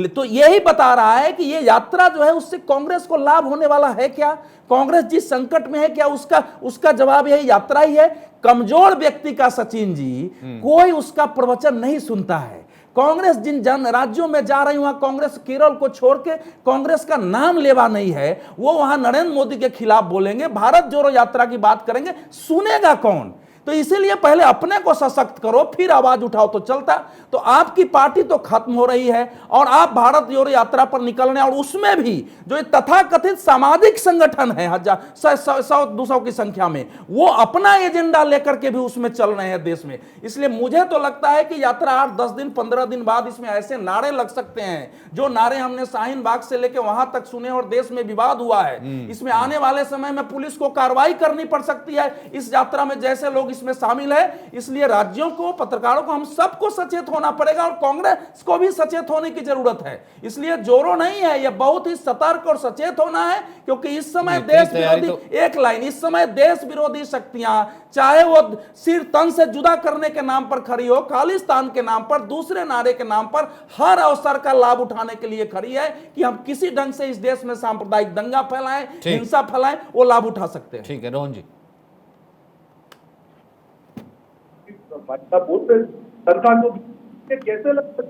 तो यही बता रहा है कि ये यात्रा जो है उससे कांग्रेस को लाभ होने वाला है क्या? कांग्रेस जिस संकट में है क्या उसका जवाब यही यात्रा ही है। कमजोर व्यक्ति का सचिन जी कोई उसका प्रवचन नहीं सुनता है। कांग्रेस जिन जन राज्यों में जा रही वहां कांग्रेस, केरल को छोड़ के कांग्रेस का नाम लेवा नहीं है। वो वहां नरेंद्र मोदी के खिलाफ बोलेंगे, भारत जोड़ो यात्रा की बात करेंगे, सुनेगा कौन? तो इसीलिए पहले अपने को सशक्त करो फिर आवाज उठाओ तो चलता। तो आपकी पार्टी तो खत्म हो रही है और आप भारत जोड़ो यात्रा पर निकल रहे हैं, और उसमें भी जो तथाकथित सामाजिक संगठन है 100-200 की संख्या में, वो अपना एजेंडा लेकर के भी उसमें चल रहे हैं देश में। इसलिए मुझे तो लगता है कि यात्रा 8-10 दिन 15 दिन बाद इसमें ऐसे नारे लग सकते हैं, जो नारे हमने शाहीन बाग से लेकर वहां तक सुने और देश में विवाद हुआ है। इसमें आने वाले समय में पुलिस को कार्रवाई करनी पड़ सकती है इस यात्रा में जैसे लोग इसमें शामिल है। इसलिए राज्यों को, पत्रकारों को, हम सबको सचेत होना पड़ेगा और कांग्रेस को भी सचेत होने की जरूरत है। इसलिए जोरो नहीं है, यह बहुत ही सतर्क और सचेत होना है, क्योंकि इस समय देश विरोधी, एक लाइन, इस समय देश विरोधी शक्तियां, चाहे वो सिर तन से जुदा करने के नाम पर खड़ी हो, खालिस्तान के नाम पर, दूसरे नारे के नाम पर, हर अवसर का लाभ उठाने के लिए खड़ी है कि हम किसी ढंग से इस देश में सांप्रदायिक दंगा फैलाएं, हिंसा फैलाएं, वो लाभ उठा सकते हैं। ठीक है रोहन जी। बोलते सरकार को कैसे लगता है?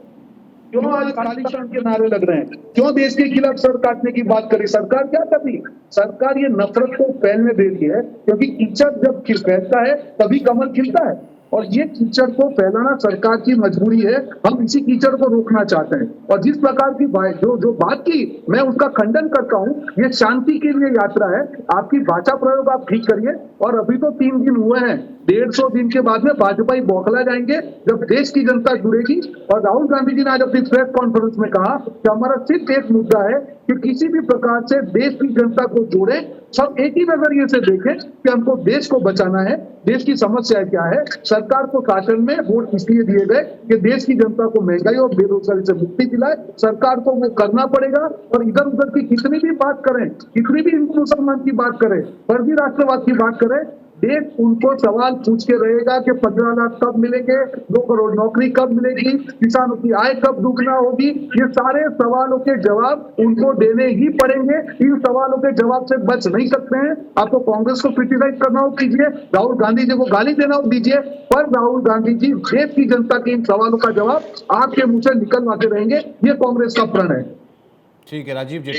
क्यों आज खालिस्तान के नारे लग रहे हैं? क्यों देश के खिलाफ सर काटने की बात करी? सरकार क्या कर रही है? सरकार ये नफरत को फैलने देती है, क्योंकि कीचड़ जब फैलता है तभी कमल खिलता है, और ये कीचड़ को फैलाना सरकार की मजबूरी है। हम इसी कीचड़ को रोकना चाहते हैं, और जिस प्रकार की जो बात की, मैं उसका खंडन करता हूं। ये शांति के लिए यात्रा है। आपकी भाषा प्रयोग आप ठीक करिए, और अभी तो 3 दिन हुए हैं, 150 दिन के बाद में भाजपा बौखला जाएंगे जब देश की जनता जुड़ेगी। और राहुल गांधी जी ने आज अपनी प्रेस कॉन्फ्रेंस में कहा कि हमारा सिर्फ एक मुद्दा है कि किसी भी प्रकार से देश की जनता को जोड़े, सब एक ही नजरिए से देखें कि हमको देश को बचाना है, देश की समस्या क्या है। सरकार को शासन में वोट इसलिए दिए गए कि देश की जनता को महंगाई और बेरोजगारी से मुक्ति दिलाए। सरकार को वो करना पड़ेगा, और इधर उधर की कितनी भी बात करें, कितनी भी हिंदू मुसलमान की बात करें, फर्जी राष्ट्रवाद की बात करें, देश उनको सवाल पूछ के रहेगा कि 15 लाख कब मिलेंगे, 2 करोड़ नौकरी कब मिलेगी, किसानों की आय कब दुगना होगी। ये सारे सवालों के जवाब उनको देने ही पड़ेंगे। इन सवालों के जवाब से बच नहीं सकते हैं। आपको कांग्रेस को क्रिटिसाइज करना हो कीजिए, राहुल गांधी जी को गाली देना हो दीजिए, पर राहुल गांधी जी देश की जनता के इन सवालों का जवाब आपके मुंह से निकलवाते रहेंगे। ये कांग्रेस का प्रण है। ठीक है राजीव जी।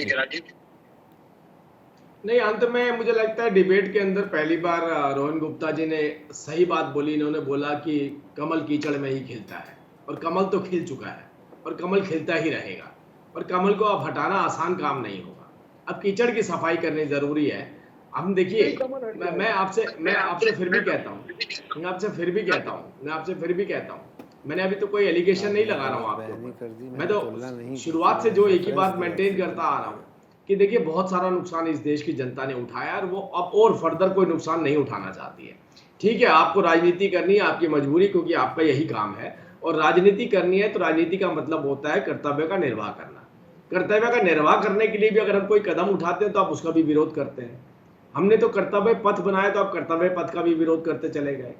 नहीं, अंत में मुझे लगता है डिबेट के अंदर पहली बार रोहन गुप्ता जी ने सही बात बोली। इन्होंने बोला कि कमल कीचड़ में ही खिलता है, और कमल तो खिल चुका है और कमल खिलता ही रहेगा, और कमल को अब हटाना आसान काम नहीं होगा। अब कीचड़ की सफाई करनी जरूरी है। हम देखिए, मैं आपसे फिर भी कहता हूँ, मैंने अभी तो कोई एलिगेशन नहीं लगा रहा हूँ आपको। मैं तो शुरुआत से जो एक ही बात मेंटेन करता आ रहा हूँ कि देखिए, बहुत सारा नुकसान इस देश की जनता ने उठाया, और वो अब और फर्दर कोई नुकसान नहीं उठाना चाहती है। ठीक है, आपको राजनीति करनी है, आपकी मजबूरी, क्योंकि आपका यही काम है, और राजनीति करनी है तो राजनीति का मतलब होता है कर्तव्य का निर्वाह करना। कर्तव्य का निर्वाह करने के लिए भी अगर हम कोई कदम उठाते हैं तो आप उसका भी विरोध करते हैं। हमने तो कर्तव्य पथ बनाया, तो आप कर्तव्य पथ का भी विरोध करते चले गए।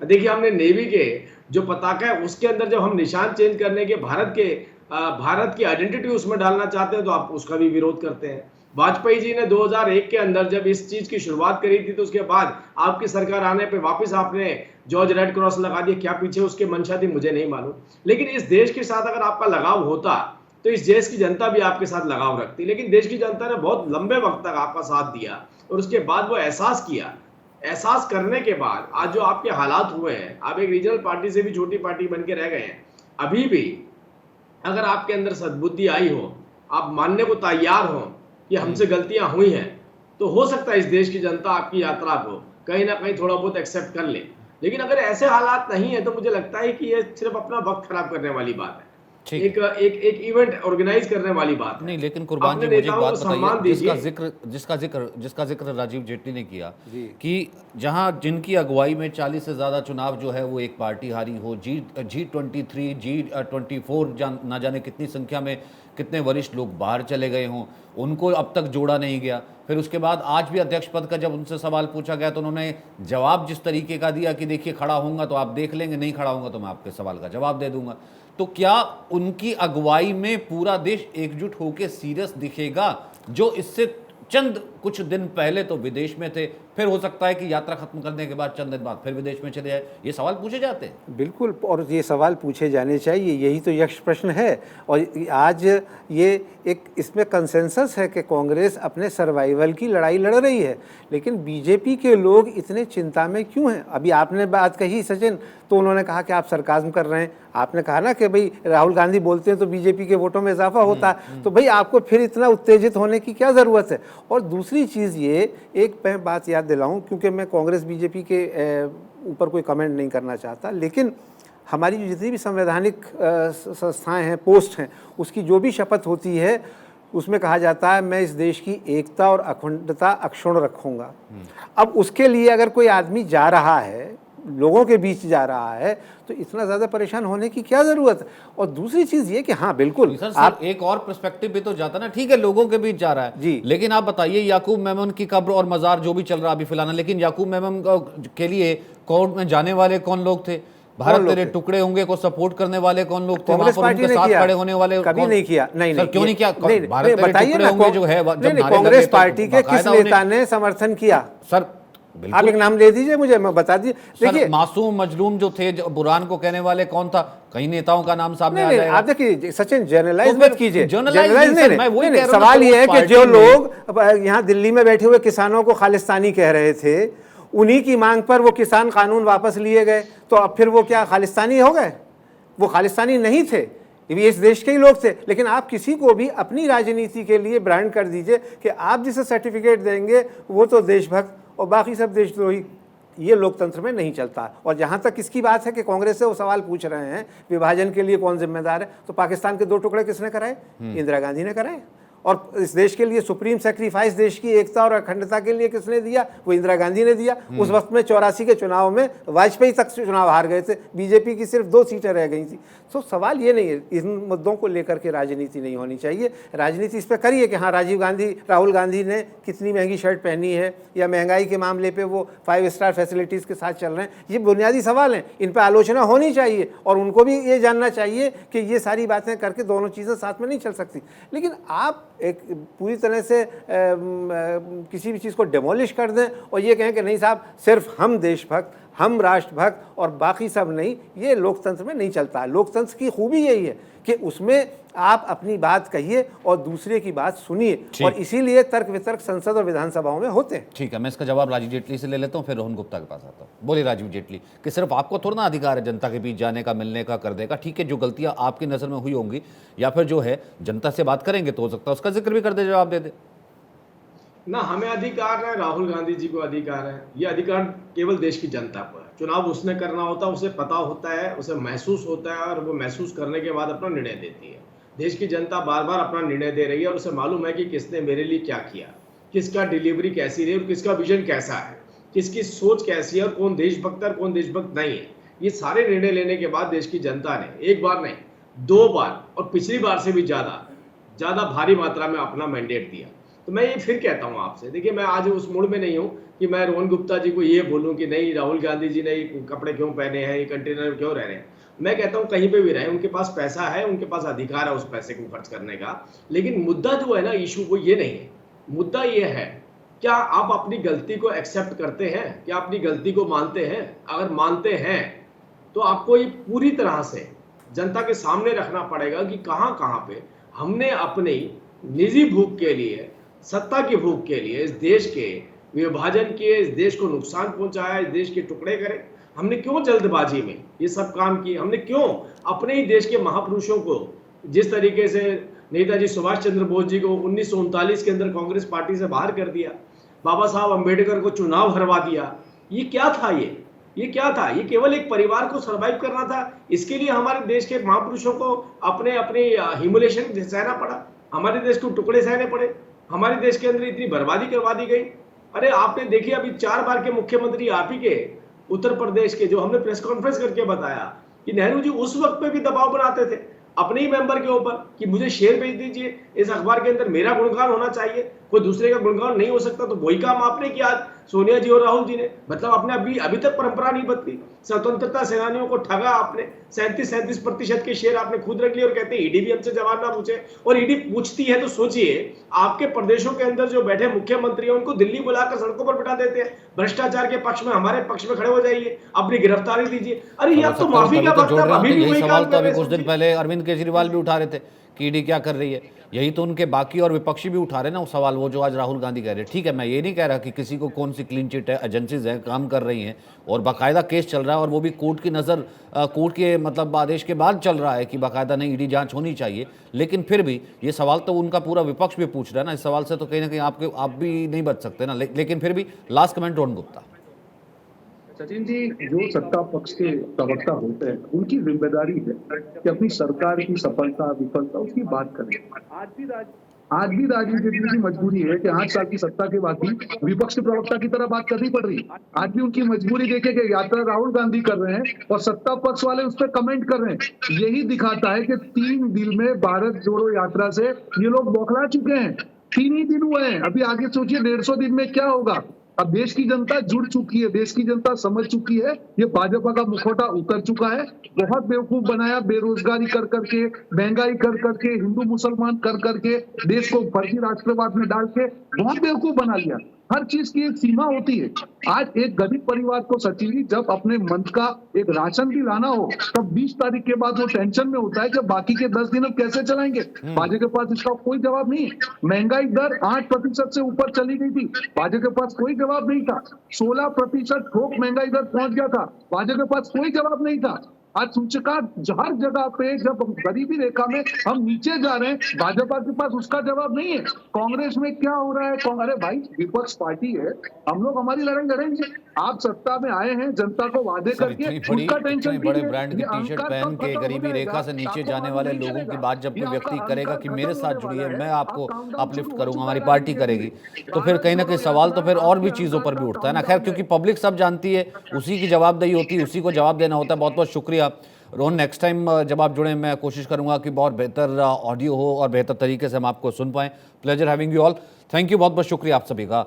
देखिए हमने नेवी के जो पताका है उसके अंदर जब हम निशान चेंज करने के भारत की आइडेंटिटी उसमें डालना चाहते हैं तो आप उसका भी विरोध करते हैं। वाजपेयी जी ने 2001 के अंदर जब इस चीज की शुरुआत करी थी तो उसके बाद आपकी सरकार आने पे वापस आपने जॉर्ज रेड क्रॉस लगा दिया। क्या पीछे उसके मंशा थी मुझे नहीं मालूम, लेकिन इस देश के साथ अगर आपका लगाव होता तो इस देश की जनता भी आपके साथ लगाव रखती। लेकिन देश की जनता ने बहुत लंबे वक्त तक आपका साथ दिया और उसके बाद वो एहसास किया। एहसास करने के बाद आज जो आपके हालात हुए हैं, आप एक रीजनल पार्टी से भी छोटी पार्टी बन के रह गए हैं। अभी भी अगर आपके अंदर सद्बुद्धि आई हो, आप मानने को तैयार हो कि हमसे गलतियां हुई हैं, तो हो सकता है इस देश की जनता आपकी यात्रा को कहीं ना कहीं थोड़ा बहुत एक्सेप्ट कर ले। लेकिन अगर ऐसे हालात नहीं है तो मुझे लगता है कि ये सिर्फ अपना वक्त खराब करने वाली बात है, ठीक एक इवेंट ऑर्गेनाइज करने वाली बात है। नहीं, लेकिन कुर्बान जी अपने मुझे एक नेताओं बात को सम्मान बताइए दीजिए। जिसका जिक्र राजीव जेटली ने किया कि जहां जिनकी अगुवाई में 40 से ज़्यादा चुनाव जो है वो एक पार्टी हारी हो, G23 G24 ना जाने कितनी संख्या में कितने वरिष्ठ लोग बाहर चले गए हों, उनको अब तक जोड़ा नहीं गया। फिर उसके बाद आज भी अध्यक्ष पद का जब उनसे सवाल पूछा गया तो उन्होंने जवाब जिस तरीके का दिया कि देखिए खड़ा होऊंगा तो आप देख लेंगे, नहीं खड़ा होऊंगा तो मैं आपके सवाल का जवाब दे दूंगा। तो क्या उनकी अगुवाई में पूरा देश एकजुट होकर सीरियस दिखेगा, जो इससे चंद कुछ दिन पहले तो विदेश में थे, फिर हो सकता है कि यात्रा खत्म करने के बाद चंद दिन बाद फिर विदेश में चले जाए? ये सवाल पूछे जाते हैं। बिल्कुल, और ये सवाल पूछे जाने चाहिए, यही तो यक्ष प्रश्न है। और आज ये एक इसमें कंसेंसस है कि कांग्रेस अपने सर्वाइवल की लड़ाई लड़ रही है, लेकिन बीजेपी के लोग इतने चिंता में क्यों हैं? अभी आपने बात कही सचिन, तो उन्होंने कहा कि आप सरकाज़्म कर रहे हैं। आपने कहा ना कि भाई राहुल गांधी बोलते हैं तो बीजेपी के वोटों में इजाफा होता है, तो भाई आपको फिर इतना उत्तेजित होने की क्या ज़रूरत है? और दूसरी चीज़ ये, एक मैं बात याद दिलाऊं, क्योंकि मैं कांग्रेस बीजेपी के ऊपर कोई कमेंट नहीं करना चाहता, लेकिन हमारी जो जितनी भी संवैधानिक संस्थाएं हैं, पोस्ट हैं, उसकी जो भी शपथ होती है उसमें कहा जाता है मैं इस देश की एकता और अखंडता अक्षुण्ण रखूँगा। अब उसके लिए अगर कोई आदमी जा रहा है, लोगों के बीच जा रहा है, तो इतना ज़्यादा परेशान होने की क्या ज़रूरत है? और दूसरी चीज़ ये कि हाँ बिल्कुल सर, आप एक और पर्सपेक्टिव भी तो जाता ना, ठीक है लोगों के बीच जा रहा है जी, लेकिन आप बताइए याकूब मेमन की कब्र और मजार जो भी चल रहा अभी फिलहाल, लेकिन याकूब मेमन के लिए कोर्ट में जाने वाले कौन लोग थे? भारत तेरे टुकड़े होंगे को सपोर्ट करने वाले कौन लोग थे? कांग्रेस पार्टी ने साथ किया, खड़े होने वाले कभी नहीं किया। नहीं सर, क्यों नहीं किया? नहीं, बताइए ना, जो है कांग्रेस पार्टी के किस नेता ने समर्थन किया? सर आप एक नाम ले दीजिए मुझे, मैं बता दीजिए। देखिए मासूम मजलूम जो थे, बुरहान को कहने वाले कौन था? कई नेताओं का नाम सामने आ जाएगा। आप देखिए सचिन, जनरलाइज तो मत कीजिए। जनरलाइज नहीं, सवाल ये है कि जो लोग यहाँ दिल्ली में बैठे हुए किसानों को खालिस्तानी कह रहे थे, उन्हीं की मांग पर वो किसान कानून वापस लिए गए, तो अब फिर वो क्या खालिस्तानी हो गए? वो खालिस्तानी नहीं थे, ये इस देश के ही लोग थे। लेकिन आप किसी को भी अपनी राजनीति के लिए ब्रांड कर दीजिए कि आप जिसे सर्टिफिकेट देंगे वो तो देशभक्त और बाकी सब देशद्रोही। ये लोकतंत्र में नहीं चलता। और जहाँ तक इसकी बात है कि कांग्रेस से वो सवाल पूछ रहे हैं विभाजन के लिए कौन जिम्मेदार है, तो पाकिस्तान के 2 टुकड़े किसने कराए? इंदिरा गांधी ने कराए। और इस देश के लिए सुप्रीम सेक्रीफाइस देश की एकता और अखंडता के लिए किसने दिया? वो इंदिरा गांधी ने दिया। उस वक्त में 84 के चुनाव में वाजपेयी तक चुनाव हार गए थे, बीजेपी की सिर्फ 2 सीटें रह गई थी। तो सवाल ये नहीं है, इन मुद्दों को लेकर के राजनीति नहीं होनी चाहिए। राजनीति इस पर करिए कि हाँ राहुल गांधी ने कितनी महंगी शर्ट पहनी है, या महंगाई के मामले पे वो 5 स्टार फैसिलिटीज़ के साथ चल रहे हैं। ये बुनियादी सवाल हैं, इन पर आलोचना होनी चाहिए और उनको भी ये जानना चाहिए कि ये सारी बातें करके दोनों चीज़ें साथ में नहीं चल सकती। लेकिन आप एक पूरी तरह से किसी भी चीज़ को डेमोलिश कर दें और ये कहें कि नहीं साहब सिर्फ हम देशभक्त, हम राष्ट्रभक्त और बाकी सब नहीं, ये लोकतंत्र में नहीं चलता है। लोकतंत्र की खूबी यही है कि उसमें आप अपनी बात कहिए और दूसरे की बात सुनिए, और इसीलिए तर्क वितर्क संसद और विधानसभाओं में होते हैं। ठीक है, मैं इसका जवाब राजीव जेटली से ले लेता हूँ, फिर रोहन गुप्ता के पास आता हूँ। बोले राजीव जेटली कि सिर्फ आपको थोड़ा ना अधिकार है जनता के बीच जाने का, मिलने का, कर देगा। ठीक है, जो गलतियां आपकी नज़र में हुई होंगी या फिर जो है जनता से बात करेंगे तो हो सकता है उसका जिक्र भी कर दे, जवाब दे दे ना। हमें अधिकार है, राहुल गांधी जी को अधिकार है, ये अधिकार केवल देश की जनता को है। चुनाव उसने करना होता है, उसे पता होता है, उसे महसूस होता है, और वो महसूस करने के बाद अपना निर्णय देती है। देश की जनता बार बार अपना निर्णय दे रही है और उसे मालूम है कि किसने मेरे लिए क्या किया, किसका डिलीवरी कैसी रही और किसका विजन कैसा है, किसकी सोच कैसी है और कौन देशभक्त है और कौन देशभक्त नहीं है। ये सारे निर्णय लेने के बाद देश की जनता ने एक बार नहीं 2 बार और पिछली बार से भी ज़्यादा भारी मात्रा में अपना मैंडेट दिया। तो मैं ये फिर कहता हूँ आपसे, देखिए मैं आज उस मूड में नहीं हूँ कि मैं रोहन गुप्ता जी को ये बोलूं कि नहीं राहुल गांधी जी ने ये कपड़े क्यों पहने हैं, ये कंटेनर में क्यों रह रहे हैं। मैं कहता हूं कहीं पे भी रहे, उनके पास पैसा है, उनके पास अधिकार है उस पैसे को खर्च करने का। लेकिन मुद्दा जो है ना, इशू वो ये नहीं है। मुद्दा ये है, क्या आप अपनी गलती को एक्सेप्ट करते हैं, क्या अपनी गलती को मानते हैं? अगर मानते हैं तो आपको ये पूरी तरह से जनता के सामने रखना पड़ेगा कि कहां कहां पे हमने अपनी निजी भूख के लिए, सत्ता की भूख के लिए इस देश के विभाजन किए, इस देश को नुकसान पहुंचाया, इस देश के टुकड़े करे। हमने क्यों जल्दबाजी में ये सब काम किए? हमने क्यों अपने ही देश के महापुरुषों को, जिस तरीके से नेताजी सुभाष चंद्र बोस जी को 1939 के अंदर कांग्रेस पार्टी से बाहर कर दिया, बाबा साहब अंबेडकर को चुनाव हरवा दिया, ये क्या था? ये क्या था? ये केवल एक परिवार को सरवाइव करना था। इसके लिए हमारे देश के महापुरुषों को अपने अपने ह्यूमिलेशन सहना पड़ा, हमारे देश को टुकड़े सहने पड़े, हमारे देश के अंदर इतनी बर्बादी करवा दी गई। अरे आपने देखिए, अभी 4 बार के मुख्यमंत्री आप ही के उत्तर प्रदेश के, जो हमने प्रेस कॉन्फ्रेंस करके बताया कि नेहरू जी उस वक्त पे भी दबाव बनाते थे अपने ही मेंबर के ऊपर कि मुझे शेयर भेज दीजिए, इस अखबार के अंदर मेरा गुणगान होना चाहिए, कोई दूसरे का गुणगान नहीं हो सकता। तो वही काम आपने किया आज सोनिया जी और राहुल जी ने। मतलब आपने अभी तक परंपरा नहीं बदली। स्वतंत्रता सेनानियों को ठगा आपने, 37% के शेयर आपने खुद रख लिए और कहते हैं ईडी भी हमसे जवाब ना पूछे। और ईडी पूछती है तो सोचिए, आपके प्रदेशों के अंदर जो बैठे मुख्यमंत्री हैं उनको दिल्ली बुलाकर सड़कों पर बिठा देते हैं, भ्रष्टाचार के पक्ष में, हमारे पक्ष में खड़े हो जाइए, अपनी गिरफ्तारी दीजिए। अरे ये अब तो माफी का वक्त है, अभी भी वही सवाल काम तो कर रहे अभी कुछ दिन हैं। पहले अरविंद केजरीवाल भी उठा रहे थे कि ईडी क्या कर रही है। यही तो उनके बाकी और विपक्षी भी उठा रहे ना वो सवाल, वो जो आज राहुल गांधी कह रहे हैं। ठीक है, मैं ये नहीं कह रहा कि किसी को कौन सी क्लीन चिट है, एजेंसीज हैं काम कर रही हैं और बाकायदा केस चल रहा है और वो भी कोर्ट की नज़र, कोर्ट के मतलब आदेश के बाद चल रहा है कि बाकायदा नहीं ईडी जांच होनी चाहिए। लेकिन फिर भी ये सवाल तो उनका पूरा विपक्ष भी पूछ रहा है ना। इस सवाल से तो कहीं ना कहीं आप भी नहीं बच सकते ना। लेकिन फिर भी लास्ट कमेंट रोहन गुप्ता। सचिन जी, जो सत्ता पक्ष के प्रवक्ता होते हैं उनकी जिम्मेदारी है कि अपनी सरकार की सफलता विफलता उसकी बात करें। आज भी राजनीति की मजबूरी है कि 8 साल की सत्ता के बाद भी विपक्ष के प्रवक्ता की तरह बात करनी पड़ रही है। आज भी उनकी मजबूरी देखे कि यात्रा राहुल गांधी कर रहे हैं और सत्ता पक्ष वाले उस पर कमेंट कर रहे हैं। यही दिखाता है कि 3 दिन में भारत जोड़ो यात्रा से ये लोग बौखला चुके हैं। 3 ही दिन हुए हैं, अभी आगे सोचिए 150 दिन में क्या होगा। अब देश की जनता जुड़ चुकी है, देश की जनता समझ चुकी है, ये भाजपा का मुखौटा उतर चुका है। बहुत बेवकूफ बनाया, बेरोजगारी कर करके, महंगाई कर करके, हिंदू मुसलमान कर करके, देश को फर्जी राष्ट्रवाद में डाल के बहुत बेवकूफ बना लिया। हर चीज की एक सीमा होती है। आज एक गरीब परिवार को सचिन जी जब अपने मंथ का एक राशन भी लाना हो तब 20 तारीख के बाद वो टेंशन में होता है कि बाकी के 10 दिन अब कैसे चलाएंगे। भाजपा के पास इसका कोई जवाब नहीं है। महंगाई दर 8% से ऊपर चली गई थी, भाजपा के पास कोई जवाब नहीं था। 16% ठोक महंगाई दर पहुंच गया था, भाजपा के पास कोई जवाब नहीं था। आज सूचकांक हर जगह पे जब गरीबी रेखा में हम नीचे जा रहे हैं, भाजपा के पास उसका जवाब नहीं है। कांग्रेस में क्या हो रहा है? अरे भाई, विपक्ष पार्टी है, हम लोग हमारी लड़ाई लड़ेंगे। आप सत्ता में आए हैं जनता को वादे करके, उसका टेंशन इतनी बड़े ब्रांड की टी शर्ट पहन के गरीबी रेखा से नीचे जाने वाले लोगों की बात जब कोई व्यक्ति करेगा कि मेरे साथ जुड़िए, मैं आपको अपलिफ्ट करूंगा, हमारी पार्टी करेगी, तो फिर कहीं ना कहीं सवाल तो फिर और भी चीजों पर भी उठता है ना। खैर, क्योंकि पब्लिक सब जानती है, उसी की जवाबदेही होती है, उसी को जवाब देना होता है। बहुत बहुत शुक्रिया रोहन। नेक्स्ट टाइम जब आप जुड़े मैं कोशिश करूंगा कि बहुत बेहतर ऑडियो हो और बेहतर तरीके से हम आपको सुन पाएं। Pleasure having you all. Thank you, बहुत बहुत शुक्रिया आप सभी का।